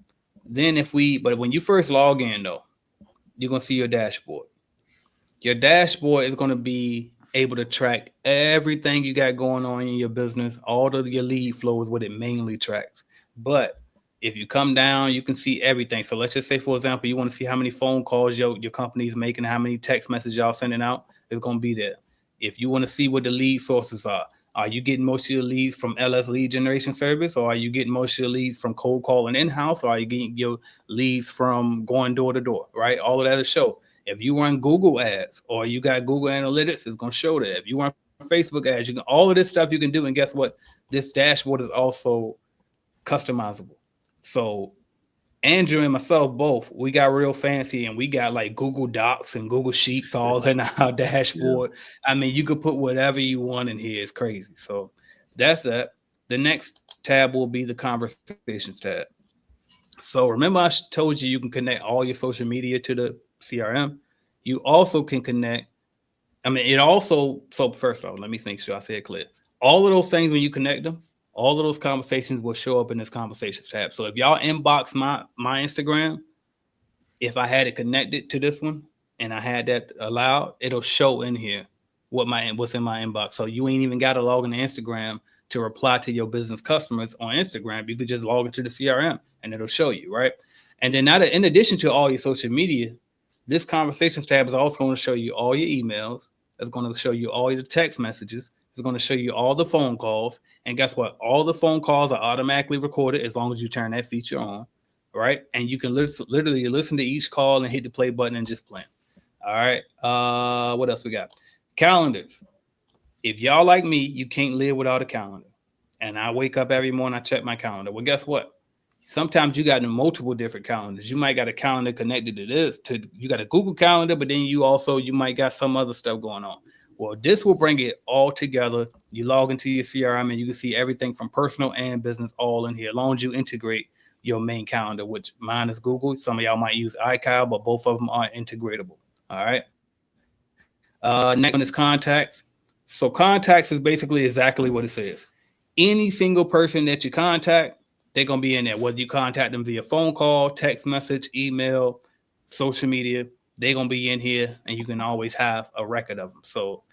Then but when you first log in though, you're gonna see your dashboard. Your dashboard is gonna be able to track everything you got going on in your business. All of your lead flow is what it mainly tracks. But if you come down, you can see everything. So let's just say, for example, you want to see how many phone calls your company is making, how many text messages y'all sending out, it's going to be there. If you want to see what the lead sources are you getting most of your leads from LS lead generation service, or are you getting most of your leads from cold calling in-house, or are you getting your leads from going door to door, right? All of that is show. If you run Google ads or you got Google Analytics, it's going to show that. If you run Facebook ads, you can, all of this stuff you can do. And guess what? This dashboard is also customizable. So Andrew and myself both, we got real fancy and we got like Google Docs and Google Sheets all in our Yes. dashboard. I mean, you could put whatever you want in here. It's crazy. So that's that. The next tab will be the conversations tab. So remember, told you can connect all your social media to the CRM. You also can connect. I mean, it also. So first of all, let me make sure I say it clear. All of those things when you connect them, all of those conversations will show up in this conversations tab. So if y'all inbox my Instagram, if I had it connected to this one and I had that allowed, it'll show in here what's in my inbox. So you ain't even got to log into Instagram to reply to your business customers on Instagram. You could just log into the CRM and it'll show you, right? And then now that in addition to all your social media, this conversations tab is also going to show you all your emails. It's going to show you all your text messages. It's going to show you all the phone calls. And guess what? All the phone calls are automatically recorded as long as you turn that feature on, right? And you can literally listen to each call and hit the play button and just plan. All right. What else we got? Calendars. If y'all like me, you can't live without a calendar. And I wake up every morning, I check my calendar. Well, guess what? Sometimes you got multiple different calendars. You might got a calendar connected to this. You got a Google Calendar, but then you might got some other stuff going on. Well, this will bring it all together. You log into your CRM and you can see everything from personal and business all in here, as long as you integrate your main calendar, which mine is Google. Some of y'all might use iCal, but both of them are integratable. All right. Next one is contacts. So contacts is basically exactly what it says. Any single person that you contact, they're going to be in there. Whether you contact them via phone call, text message, email, social media, they're going to be in here and you can always have a record of them. So,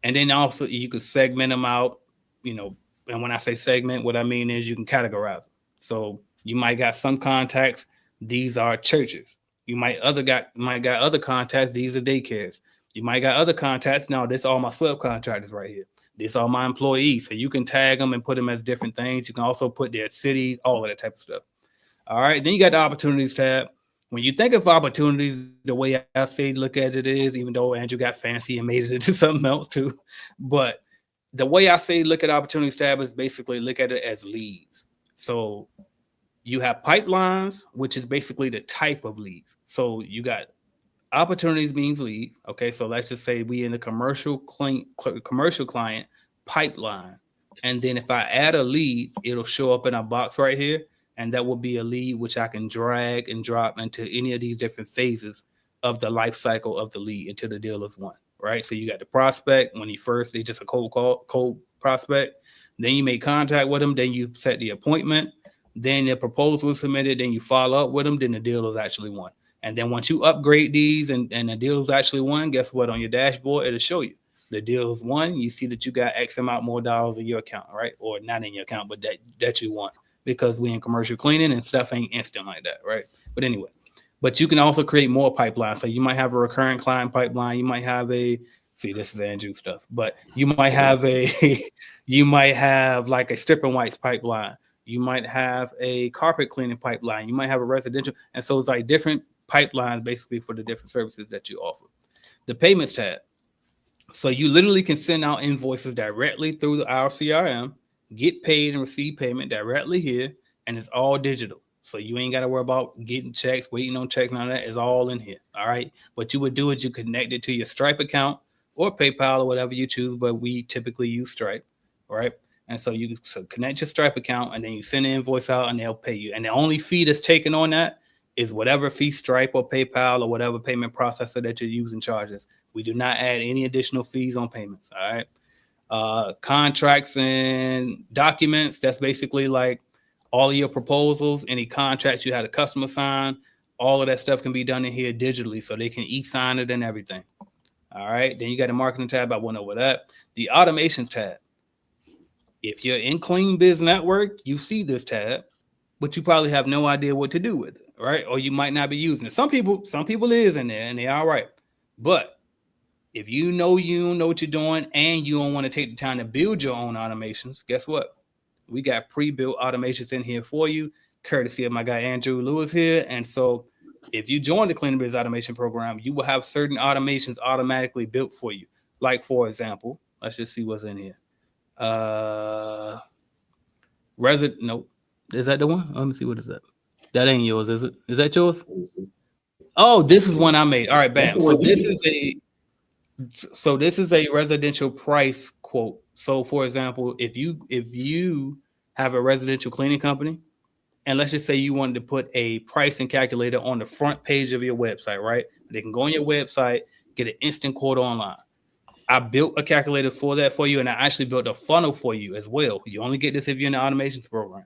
and then also you can segment them out, and when I say segment, what I mean is you can categorize them. So you might got some contacts. These are churches. You might got other contacts. These are daycares. You might got other contacts. Now, this all my subcontractors right here. These are my employees. So you can tag them and put them as different things. You can also put their cities, all of that type of stuff. All right. Then you got the opportunities tab. When you think of opportunities, the way I say look at it is, even though Andrew got fancy and made it into something else too, but the way I say look at opportunities tab is basically look at it as leads. So you have pipelines, which is basically the type of leads. So you got opportunities means leads. Okay, so let's just say we in the commercial client pipeline, and then if I add a lead, it'll show up in a box right here, and that will be a lead which I can drag and drop into any of these different phases of the life cycle of the lead until the deal is won. Right. So you got the prospect when they just a cold prospect. Then you make contact with them. Then you set the appointment. Then the proposal is submitted. Then you follow up with them. Then the deal is actually won. And then once you upgrade these and the deal is actually won, guess what? On your dashboard, it'll show you the deal is won. You see that you got X amount more dollars in your account, right? Or not in your account, but that you want, because we in commercial cleaning and stuff ain't instant like that, right? But anyway, but you can also create more pipelines. So you might have a recurring client pipeline. You might have this is Andrew stuff, but you might have like a strip and whites pipeline. You might have a carpet cleaning pipeline. You might have a residential. And so it's like different pipelines basically for the different services that you offer. The payments tab. So you literally can send out invoices directly through our CRM, get paid and receive payment directly here, and it's all digital. So you ain't got to worry about getting checks, waiting on checks, none of that is all in here. All right. What you would do is you connect it to your Stripe account or PayPal or whatever you choose, but we typically use Stripe. Right. And so you connect your Stripe account and then you send the invoice out and they'll pay you. And the only fee that's taken on that is whatever fee Stripe or PayPal or whatever payment processor that you're using charges. We do not add any additional fees on payments. All right. Contracts and documents. That's basically like all of your proposals, any contracts you had a customer sign, all of that stuff can be done in here digitally. So they can e-sign it and everything. All right. Then you got the marketing tab. I went over that. The automations tab. If you're in Clean Biz Network, you see this tab, but you probably have no idea what to do with it, right? Or you might not be using it. Some people is in there and they're all right. But if you know what you're doing and you don't want to take the time to build your own automations, guess what? We got pre-built automations in here for you, courtesy of my guy Andrew Lewis here. And so if you join the Clean Biz Automation Program, you will have certain automations automatically built for you. Like, for example, let's just see what's in here. Nope. Is that the one? Let me see, what is that? That ain't yours, is it? Is that yours? Let me see. Oh, this is one I made. All right, That's bam. the So one you this is a residential price quote. So for example, if you have a residential cleaning company, and let's just say you wanted to put a pricing calculator on the front page of your website, right? They can go on your website, get an instant quote online. I built a calculator for that for you, and I actually built a funnel for you as well. You only get this if you're in the automations program.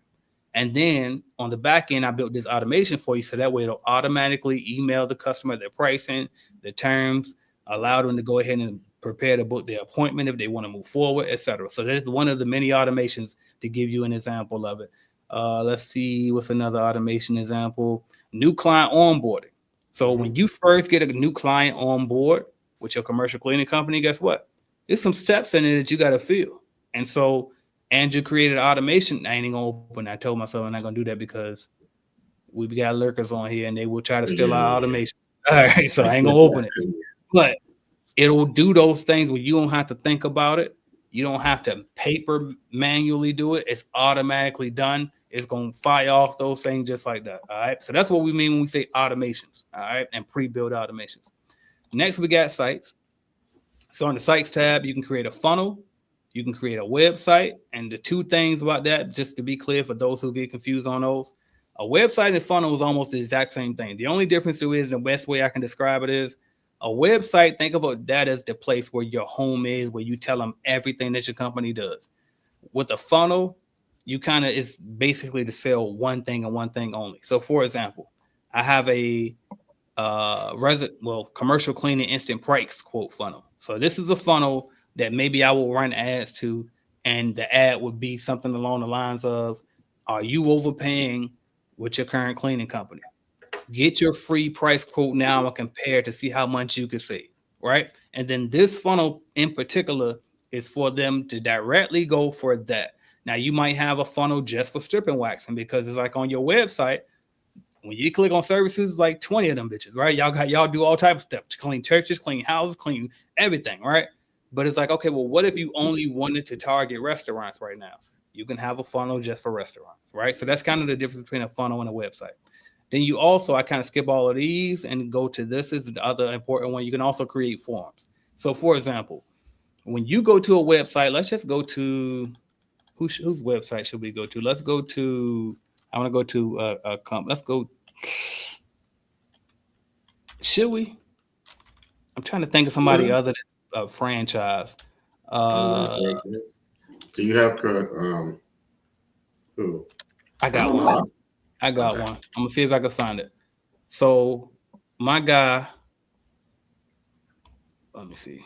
And then on the back end, I built this automation for you, so that way it'll automatically email the customer their pricing, the terms, allow them to go ahead and prepare to book their appointment if they want to move forward, etc. So that's one of the many automations to give you an example of it. Let's see, what's another automation example? New client onboarding. So when you first get a new client on board with your commercial cleaning company, guess what? There's some steps in it that you got to fill. And so Andrew created automation. I ain't gonna open. I told myself I'm not gonna do that because we got lurkers on here and they will try to steal our automation. All right, so I ain't gonna open it. But it'll do those things where you don't have to think about it. You don't have to paper manually do it. It's automatically done. It's going to fire off those things just like that. All right. So that's what we mean when we say automations. All right. And pre-built automations. Next, we got sites. So on the sites tab, you can create a funnel. You can create a website. And the two things about that, just to be clear for those who get confused on those, a website and funnel is almost the exact same thing. The only difference there is, the best way I can describe it is, a website, think of that as the place where your home is, where you tell them everything that your company does. With a funnel, you kind of, it's basically to sell one thing and one thing only. So for example, I have a commercial cleaning instant price quote funnel. So this is a funnel that maybe I will run ads to, and the ad would be something along the lines of, are you overpaying with your current cleaning company? Get your free price quote now and compare to see how much you can save, right? And then this funnel in particular is for them to directly go for that. Now, you might have a funnel just for stripping waxing because it's like on your website, when you click on services, like 20 of them bitches, right? Y'all do all types of stuff to clean churches, clean houses, clean everything, right? But it's like, okay, well, what if you only wanted to target restaurants right now? You can have a funnel just for restaurants, right? So that's kind of the difference between a funnel and a website. Then you also, I kind of skip all of these and go to this is the other important one. You can also create forms. So for example, when you go to a website, let's just go to, whose website should we go to? Let's go to, I want to go to a company. Let's go, should we? I'm trying to think of somebody other than a franchise. Do you have, who? I got one. I got one. I'm gonna see if I can find it. So my guy, let me see,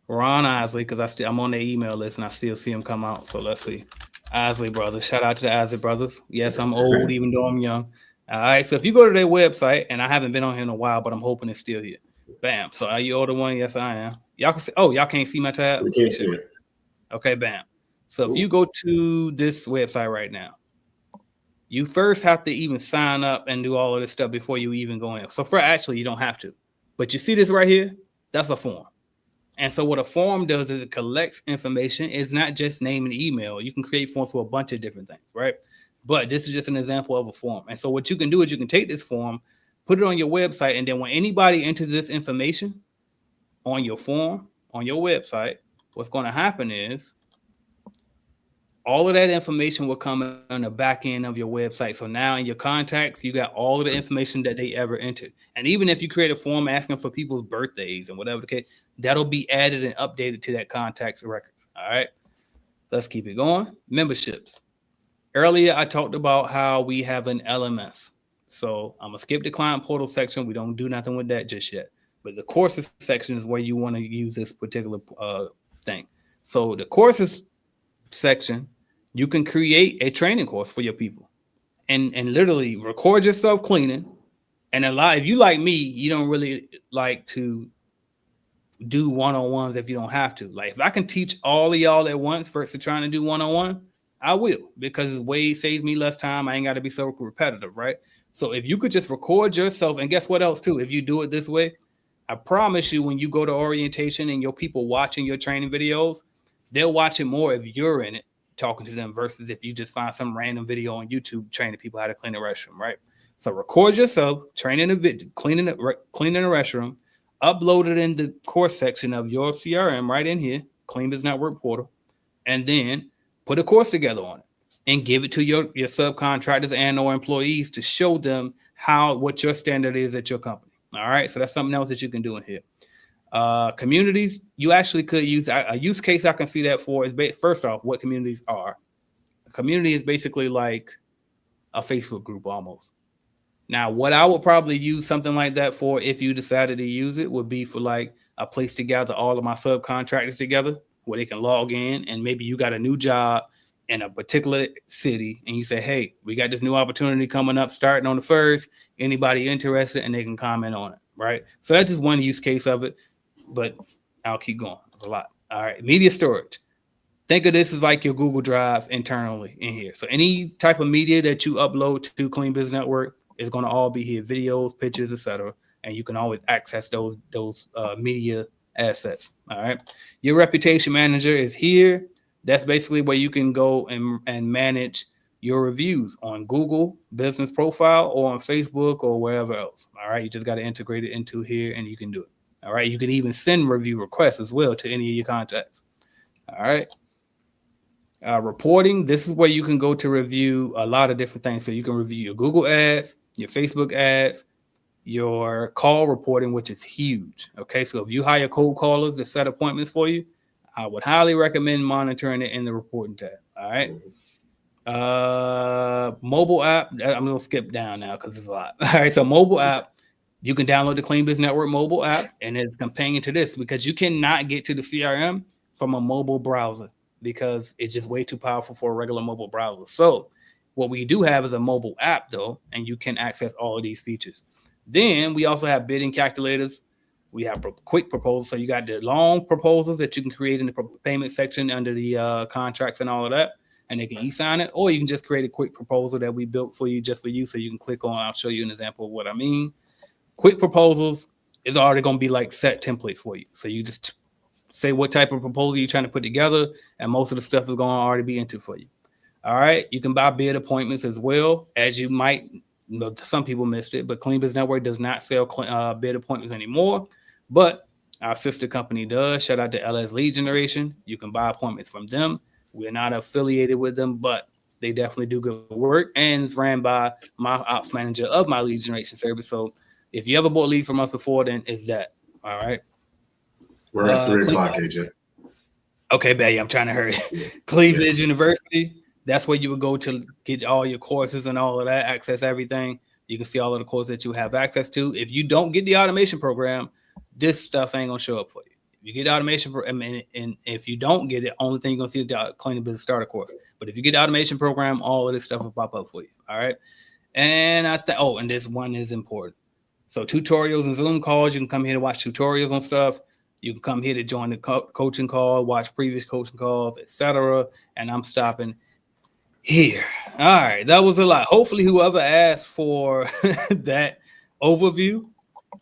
Ron Isley, because I'm on their email list and I still see him come out. So let's see, Isley Brothers. Shout out to the Isley Brothers. Yes, I'm old even though I'm young. All right. So if you go to their website, and I haven't been on here in a while, but I'm hoping it's still here. Bam. So are you order one? Yes, I am. Y'all can see. Oh, y'all can't see my tab. We can't see it. Okay. Bam. So if you go to this website right now, you first have to even sign up and do all of this stuff before you even go in. So actually, you don't have to. But you see this right here? That's a form. And so what a form does is it collects information. It's not just name and email. You can create forms for a bunch of different things, right? But this is just an example of a form. And so what you can do is you can take this form, put it on your website, and then when anybody enters this information on your form, on your website, what's going to happen is all of that information will come on the back end of your website. So now in your contacts, you got all of the information that they ever entered. And even if you create a form asking for people's birthdays and whatever the case, that'll be added and updated to that contacts records. All right. Let's keep it going. Memberships. Earlier, I talked about how we have an LMS. So I'm going to skip the client portal section. We don't do nothing with that just yet. But the courses section is where you want to use this particular thing. So the courses section, you can create a training course for your people and literally record yourself cleaning. And if you like me, you don't really like to do one-on-ones if you don't have to. Like if I can teach all of y'all at once versus trying to do one-on-one, I will, because it saves me less time. I ain't got to be so repetitive, right? So if you could just record yourself, and guess what else too? If you do it this way, I promise you when you go to orientation and your people watching your training videos, they'll watch it more if you're in it talking to them versus if you just find some random video on YouTube training people how to clean the restroom, right? So record yourself training a video, cleaning the restroom, upload it in the course section of your CRM right in here, Clean Business Network portal, and then put a course together on it and give it to your subcontractors and or employees to show them what your standard is at your company. All right, so that's something else that you can do in here. Communities, you actually could use a use case I can see that for is first off, what communities are. A community is basically like a Facebook group almost. Now, what I would probably use something like that for, if you decided to use it, would be for like a place to gather all of my subcontractors together where they can log in, and maybe you got a new job in a particular city and you say, hey, we got this new opportunity coming up starting on the 1st. Anybody interested? And they can comment on it, right? So that's just one use case of it, but I'll keep going. There's a lot. All right, media storage. Think of this as like your Google Drive internally in here. So any type of media that you upload to Clean Business Network is going to all be here, videos, pictures, etc. And you can always access those media assets. All right. Your reputation manager is here. That's basically where you can go and manage your reviews on Google Business Profile or on Facebook or wherever else. All right. You just got to integrate it into here and you can do it. All right. You can even send review requests as well to any of your contacts. All right. Reporting. This is where you can go to review a lot of different things. So you can review your Google ads, your Facebook ads, your call reporting, which is huge. Okay, so if you hire cold callers to set appointments for you, I would highly recommend monitoring it in the reporting tab. All right. Mobile app. I'm gonna skip down now because it's a lot. All right, so mobile app. You can download the Clean Business Network mobile app, and it's companion to this because you cannot get to the CRM from a mobile browser because it's just way too powerful for a regular mobile browser. So what we do have is a mobile app though, and you can access all of these features. Then we also have bidding calculators. We have quick proposals. So you got the long proposals that you can create in the payment section under the contracts and all of that, and they can e-sign it, or you can just create a quick proposal that we built for you just for you. So you can click on, I'll show you an example of what I mean. Quick proposals is already going to be like set template for you. So you just say what type of proposal you're trying to put together, and most of the stuff is going to already be entered for you. All right. You can buy bid appointments as well, as you might know. Some people missed it, but Clean Business Network does not sell bid appointments anymore, but our sister company does. Shout out to LS Lead Generation. You can buy appointments from them. We're not affiliated with them, but they definitely do good work, and it's ran by my ops manager of my lead generation service. So if you ever bought leads from us before, then it's that. All right. We're at 3 o'clock, AJ. Okay, baby, I'm trying to hurry. Cleveland University. That's where you would go to get all your courses and all of that, access everything. You can see all of the courses that you have access to. If you don't get the automation program, this stuff ain't going to show up for you. If you get the automation program, and if you don't get it, only thing you're going to see is the Clean Business Starter course. But if you get the automation program, all of this stuff will pop up for you. All right. And and this one is important. So tutorials and Zoom calls, you can come here to watch tutorials on stuff. You can come here to join the coaching call, watch previous coaching calls, etc. And I'm stopping here. All right, that was a lot. Hopefully whoever asked for that overview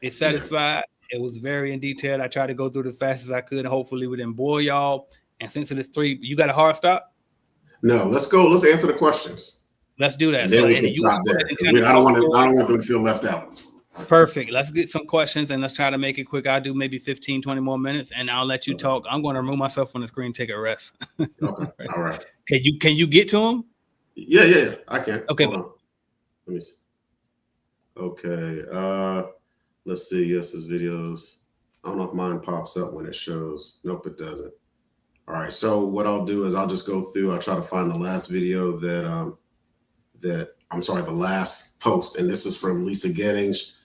is satisfied. It was very in detail. I tried to go through it as fast as I could, and hopefully we didn't bore y'all. And since it is 3, you got a hard stop? No, let's go. Let's answer the questions. Let's do that. And then we can stop there. I don't want them to feel left out. Perfect. Let's get some questions and let's try to make it quick. I'll do maybe 15, 20 more minutes and I'll let you talk. I'm going to remove myself from the screen, take a rest. Okay. All right. Can you get to them? Yeah. I can. Okay. Let me see. Okay. Let's see. Yes, his videos. I don't know if mine pops up when it shows. Nope, it doesn't. All right. So what I'll do is I'll just go through. I'll try to find the last video the last post. And this is from Lisa Gettings.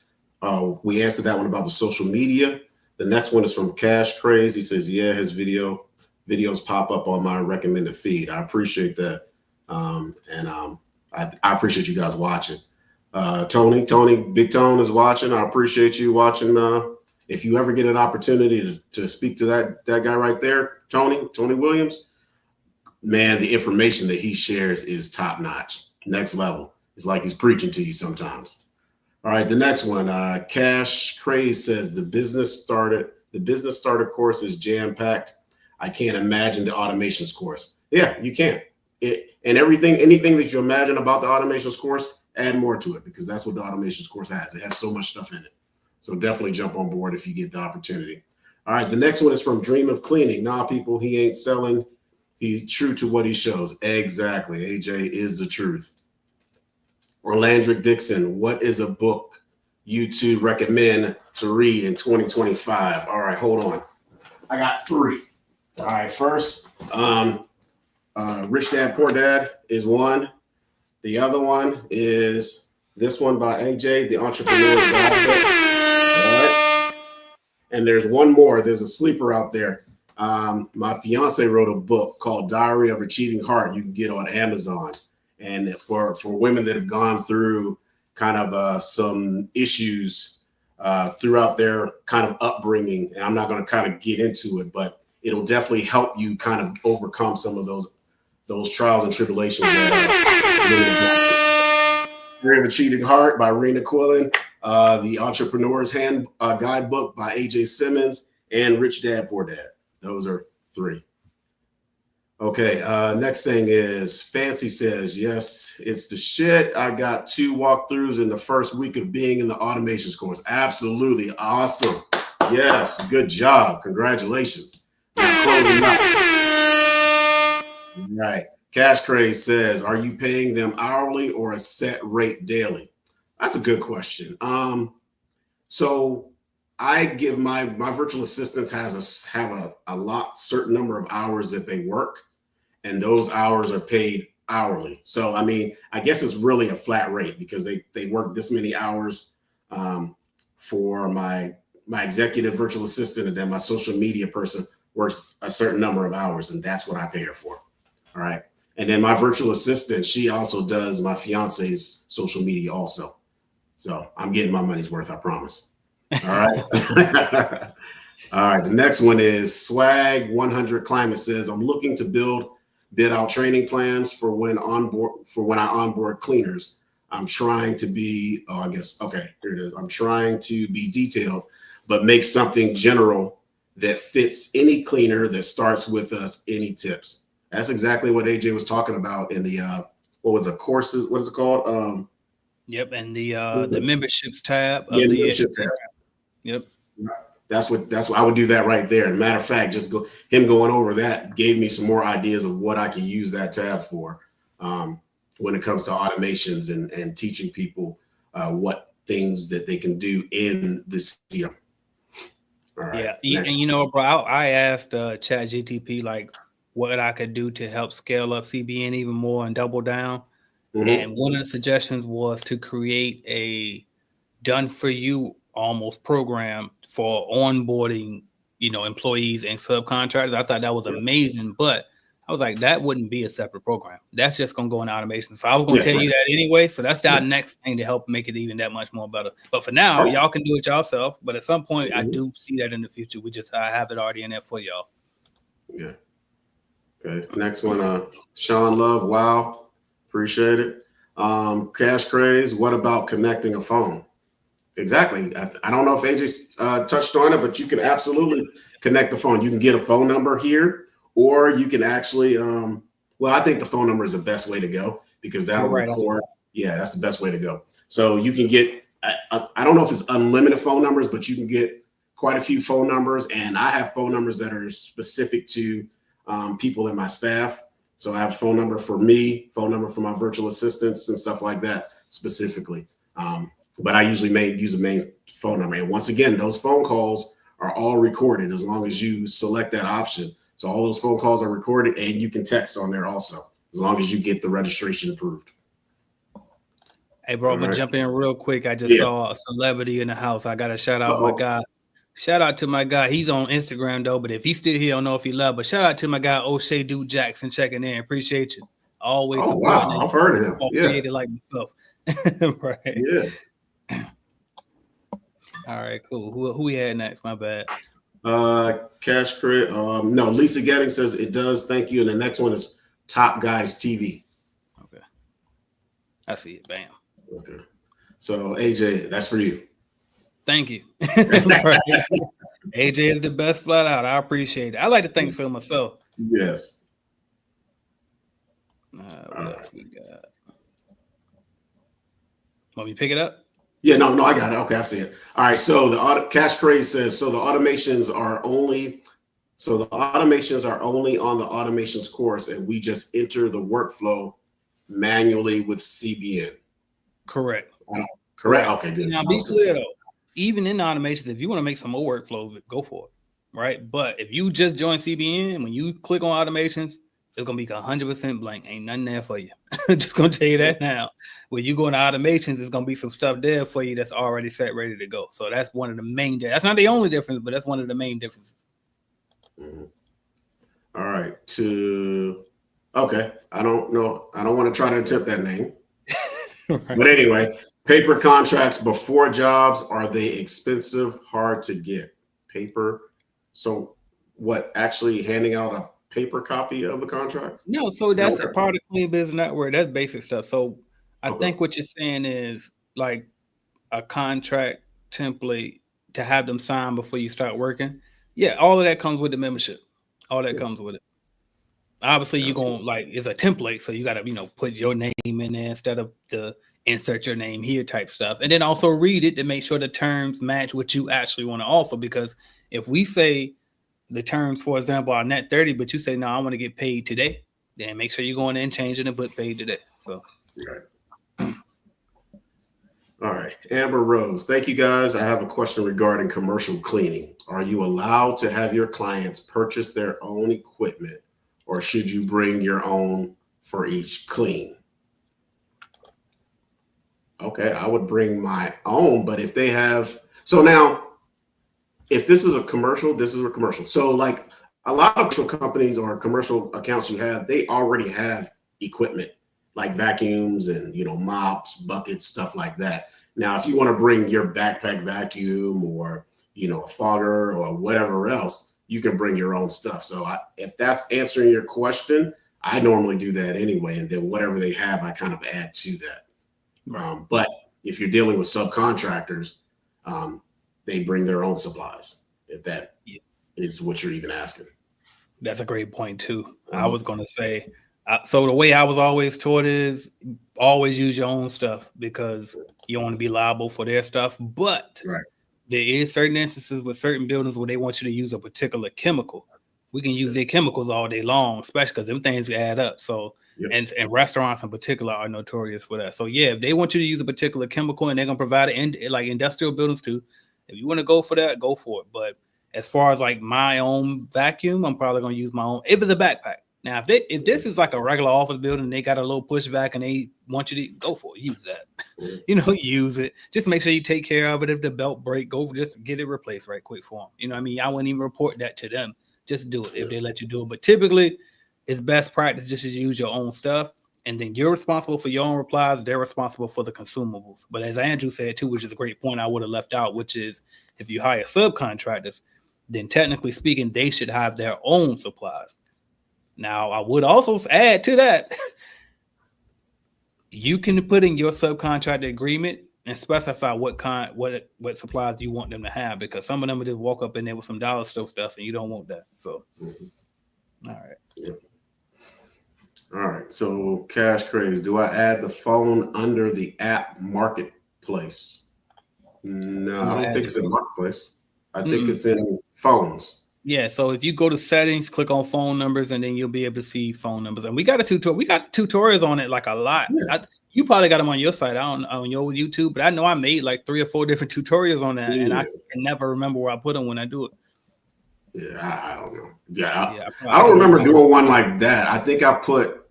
We answered that one about the social media. The next one is from Cash Craze. He says, yeah, his videos pop up on my recommended feed. I appreciate that. I appreciate you guys watching. Tony, Big Tone is watching. I appreciate you watching. If you ever get an opportunity to speak to that guy right there, Tony Williams, man, the information that he shares is top notch, next level. It's like he's preaching to you sometimes. All right, the next one, Cash Craze says the business starter course is jam packed. I can't imagine the automations course. Yeah, you can't. and anything that you imagine about the automations course, add more to it, because that's what the automations course has. It has so much stuff in it. So definitely jump on board if you get the opportunity. All right, the next one is from Dream of Cleaning. Nah, people, he ain't selling. He's true to what he shows. Exactly. AJ is the truth. Orlandrick Dixon, what is a book you two recommend to read in 2025? All right, hold on. I got 3. All right, first, Rich Dad Poor Dad is one. The other one is this one by AJ, The Entrepreneur's Guidebook. All right. And there's one more. There's a sleeper out there. My fiance wrote a book called Diary of a Cheating Heart. You can get on Amazon. And for women that have gone through kind of some issues throughout their kind of upbringing, and I'm not going to kind of get into it, but it'll definitely help you kind of overcome some of those trials and tribulations. Diary of a Cheating Heart by Rena Quillen, The Entrepreneur's Guidebook by AJ Simmons, and Rich Dad Poor Dad. Those are 3. Okay, next thing is Fancy says, yes, it's the shit. I got 2 walkthroughs in the first week of being in the automations course. Absolutely awesome. Yes, good job. Congratulations. Now closing out. Right. Cash Craze says, are you paying them hourly or a set rate daily? That's a good question. So I give my virtual assistants have a certain number of hours that they work, and those hours are paid hourly. So, I mean, I guess it's really a flat rate because they work this many hours for my executive virtual assistant, and then my social media person works a certain number of hours, and that's what I pay her for. All right. And then my virtual assistant, she also does my fiance's social media also. So I'm getting my money's worth, I promise. All right. All right. The next one is Swag 100 Climate says, I'm looking to bid out training plans for when I onboard cleaners. I'm trying to be, here it is. I'm trying to be detailed, but make something general that fits any cleaner that starts with us. Any tips? That's exactly what AJ was talking about in the courses? What is it called? Yep, and the memberships tab. Yeah, membership tab. Yep. That's what I would do that right there. As a matter of fact, him going over that gave me some more ideas of what I can use that tab for when it comes to automations and teaching people what things that they can do in the CRM. All right. Yeah, and bro, I asked ChatGTP like what I could do to help scale up CBN even more and double down. Mm-hmm. And one of the suggestions was to create a done for you almost program for onboarding, employees and subcontractors. I thought that was amazing, but I was like, that wouldn't be a separate program. That's just going to go in automation. So I was going to tell you that anyway. So that's our next thing to help make it even that much more better. But for now, y'all can do it yourself. But at some point, I do see that in the future. I have it already in there for y'all. Yeah. Okay. Next one, Sean Love. Wow. Appreciate it. Cash Craze. What about connecting a phone? Exactly. I don't know if AJ touched on it, but you can absolutely connect the phone. You can get a phone number here, or you can actually, I think the phone number is the best way to go because that'll record. Yeah, that's the best way to go. So you can get, I don't know if it's unlimited phone numbers, but you can get quite a few phone numbers. And I have phone numbers that are specific to people in my staff. So I have a phone number for me, phone number for my virtual assistants and stuff like that specifically. But I usually use a main phone number. And once again, those phone calls are all recorded as long as you select that option. So all those phone calls are recorded, and you can text on there also, as long as you get the registration approved. Hey, bro, I'm going to jump in real quick. I just saw a celebrity in the house. I got to shout out my guy. Shout out to my guy. He's on Instagram, though, but if he's still here, I don't know if he love. But shout out to my guy, O'Shea Dude Jackson, checking in. Appreciate you. Always. Oh, wow. I've heard of him. Created like myself. Right. Yeah. All right, cool. Who we had next? My bad. Cash Credit. No, Lisa Getting says it does. Thank you. And the next one is Top Guys TV. Okay. I see it. Bam. Okay. So AJ, that's for you. Thank you. AJ is the best flat out. I appreciate it. I like to think so myself. Yes. What else we got? Want me to pick it up? Yeah, no, I got it. Okay, I see it. All right, so the Cash Craze says the automations are only on the automations course, and we just enter the workflow manually with CBN. Correct. Correct. Okay, good. Now be clear though, even in automations, if you want to make some more workflows, go for it. Right. But if you just join CBN, when you click on automations, it's gonna be 100% blank. Ain't nothing there for you. Just gonna tell you that now. When you go into automations, there's gonna be some stuff there for you that's already set, ready to go. So that's one of the main. That's not the only difference, but that's one of the main differences. Mm-hmm. All right. Okay. I don't know. I don't want to try to attempt that name. Right. But anyway, paper contracts before jobs, are they expensive, hard to get? Paper. So what, actually handing out a paper copy of the contract? No, so that's a part of Clean Business Network. That's basic stuff. So I think what you're saying is like a contract template to have them sign before you start working. Yeah, all of that comes with the membership. All that comes with it. Obviously, you're going like it's a template, so you got to put your name in there instead of the insert your name here type stuff, and then also read it to make sure the terms match what you actually want to offer. Because if we say the terms, for example, are net 30, but you say no, I want to get paid today, then make sure you go in there and change it and put paid today. So, all right, Amber Rose, thank you guys. I have a question regarding commercial cleaning. Are you allowed to have your clients purchase their own equipment, or should you bring your own for each clean? Okay, I would bring my own, but if they have, so now, if this is a commercial, this is a commercial. So like a lot of commercial companies or commercial accounts you have, they already have equipment like vacuums and, mops, buckets, stuff like that. Now, if you want to bring your backpack vacuum or, a fogger or whatever else, you can bring your own stuff. So if that's answering your question, I normally do that anyway. And then whatever they have, I kind of add to that. But if you're dealing with subcontractors, they bring their own supplies, if that is what you're even asking. That's a great point too. I was going to say, so the way I was always taught is always use your own stuff because you don't want to be liable for their stuff. But there is certain instances with certain buildings where they want you to use a particular chemical. We can use their chemicals all day long, especially because them things add up. So, and restaurants in particular are notorious for that. So yeah, if they want you to use a particular chemical and they're going to provide it in like industrial buildings too, if you want to go for that, go for it. But as far as like my own vacuum, I'm probably going to use my own. If it's a backpack. Now, if this is like a regular office building, they got a little push vac and they want you to go for it, use that. Use it. Just make sure you take care of it. If the belt break, just get it replaced right quick for them. You know what I mean? I wouldn't even report that to them. Just do it if they let you do it. But typically, it's best practice just to use your own stuff. And then you're responsible for your own replies. They're responsible for the consumables. But as Andrew said, too, which is a great point I would have left out, which is if you hire subcontractors, then technically speaking, they should have their own supplies. Now, I would also add to that, you can put in your subcontractor agreement and specify what supplies you want them to have, because some of them will just walk up in there with some dollar store stuff and you don't want that. So, all right. Yeah. All right. So, Cash Craze, do I add the phone under the app marketplace? No, I don't think it's in marketplace. I think it's in phones. Yeah, so if you go to settings, click on phone numbers, and then you'll be able to see phone numbers. And we got a tutorial. We got tutorials on it like a lot. Yeah. You probably got them on your site. I don't on your YouTube, but I know I made like 3 or 4 different tutorials on that, and I can never remember where I put them when I do it. Yeah, I don't know. Yeah, I don't remember doing one like that. I think I put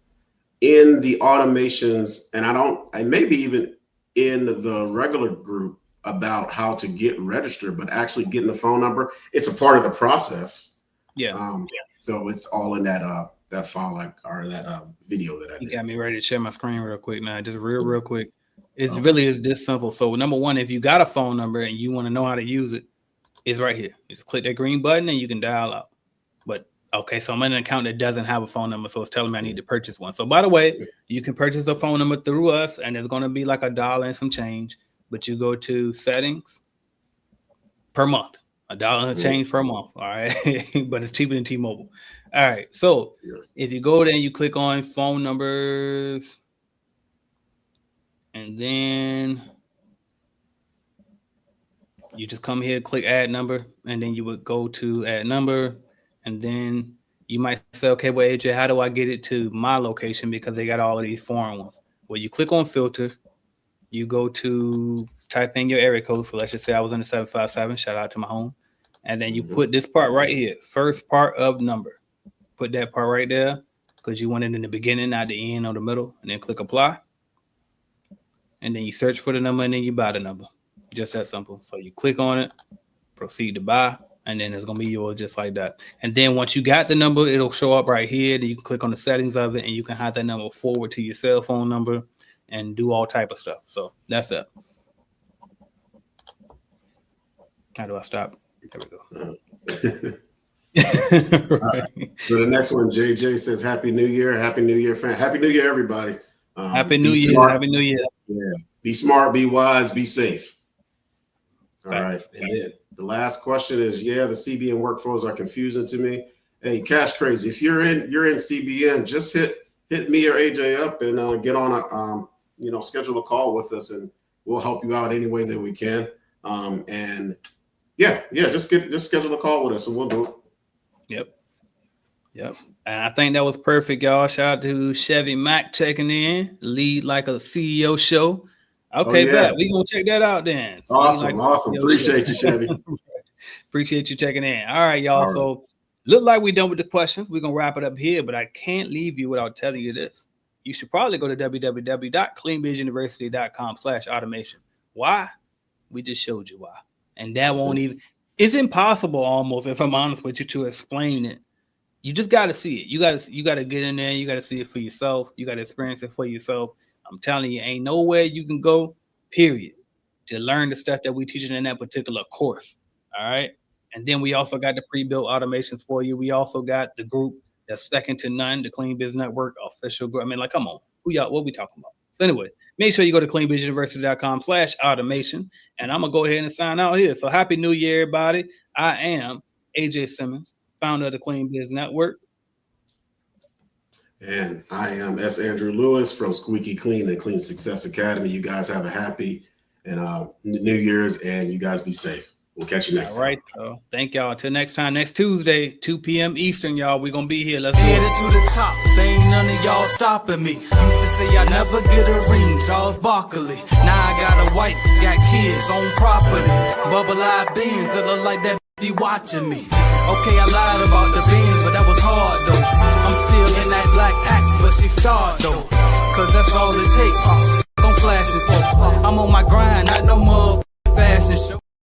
in the automations, and I maybe even in the regular group about how to get registered, but actually getting the phone number, it's a part of the process. So it's all in that file or that video that I did. You got me ready to share my screen real quick now. Just real quick. It really is this simple. So number one, if you got a phone number and you want to know how to use it, it's right here. Just click that green button and you can dial out. But okay, so I'm in an account that doesn't have a phone number, so it's telling me I need to purchase one. So by the way, you can purchase a phone number through us, and it's going to be like $1 and some change. But you go to settings per month. $1 and change per month. All right. But it's cheaper than T-Mobile. All right. So Yes. if you go there and you click on phone numbers, and then you just come here, click add number, and then you would go to add number, and then you might say, okay, well, AJ, how do I get it to my location? Because they got all of these foreign ones. Well, you click on filter, you go to type in your area code. So let's just say I was in the 757, shout out to my home. And then you put this part right here, first part of number. Put that part right there because you want it in the beginning, not the end or the middle, and then click apply. And then you search for the number and then you buy the number. Just that simple. So you click on it, proceed to buy, and then it's going to be yours just like that. And then once you got the number, it'll show up right here. Then you can click on the settings of it and you can have that number forward to your cell phone number and do all type of stuff. So that's it. How do I stop? There we go. Right. So the next one, JJ says, Happy New Year. Happy New Year, fan. Happy New Year, everybody. Happy New Year. Smart. Happy New Year. Yeah. Be smart, be wise, be safe. All Thanks. right. And then the last question is, the CBN workflows are confusing to me. Hey, Cash Crazy, if you're in CBN, just hit me or AJ up and get on a schedule a call with us, and we'll help you out any way that we can. Just schedule a call with us and we'll do it. Yep. And I think that was perfect, y'all. Shout out to Chevy Mac checking in, lead like a CEO show. Okay, bet. We gonna check that out then. Awesome. Appreciate you, Chevy. Appreciate you checking in. All right, y'all. All right. So look like we're done with the questions. We're gonna wrap it up here, but I can't leave you without telling you this. You should probably go to www.cleanbizuniversity.com/automation. Why? We just showed you why. And that won't even, it's impossible almost, if I'm honest with you, to explain it. You just got to see it. You got to get in there. You got to see it for yourself. You got to experience it for yourself. I'm telling you, ain't nowhere you can go, period, to learn the stuff that we teaching in that particular course. All right. And then we also got the pre-built automations for you. We also got the group that's second to none, the Clean Biz Network official group. I mean, like, come on, what we talking about? So anyway, make sure you go to cleanbizuniversity.com/automation. And I'm going to go ahead and sign out here. So happy New Year, everybody. I am AJ Simmons, founder of the Clean Biz Network. And I am S. Andrew Lewis from Squeaky Clean and Clean Success Academy. You guys have a happy and New Year's, and you guys be safe. We'll catch you next time. All right. So thank y'all. Until next time, next Tuesday, 2 p.m. Eastern, y'all. We're going to be here. Let's go. Headed to the top. Ain't none of y'all stopping me. Used to say I never get a ring. Charles Barkley. Now I got a wife, got kids on property. Bubble-eyed beans that look like that be watching me. Okay, I lied about the beans, but that was hard, though. I'm still in that black act, but she starred, though. Cause that's all it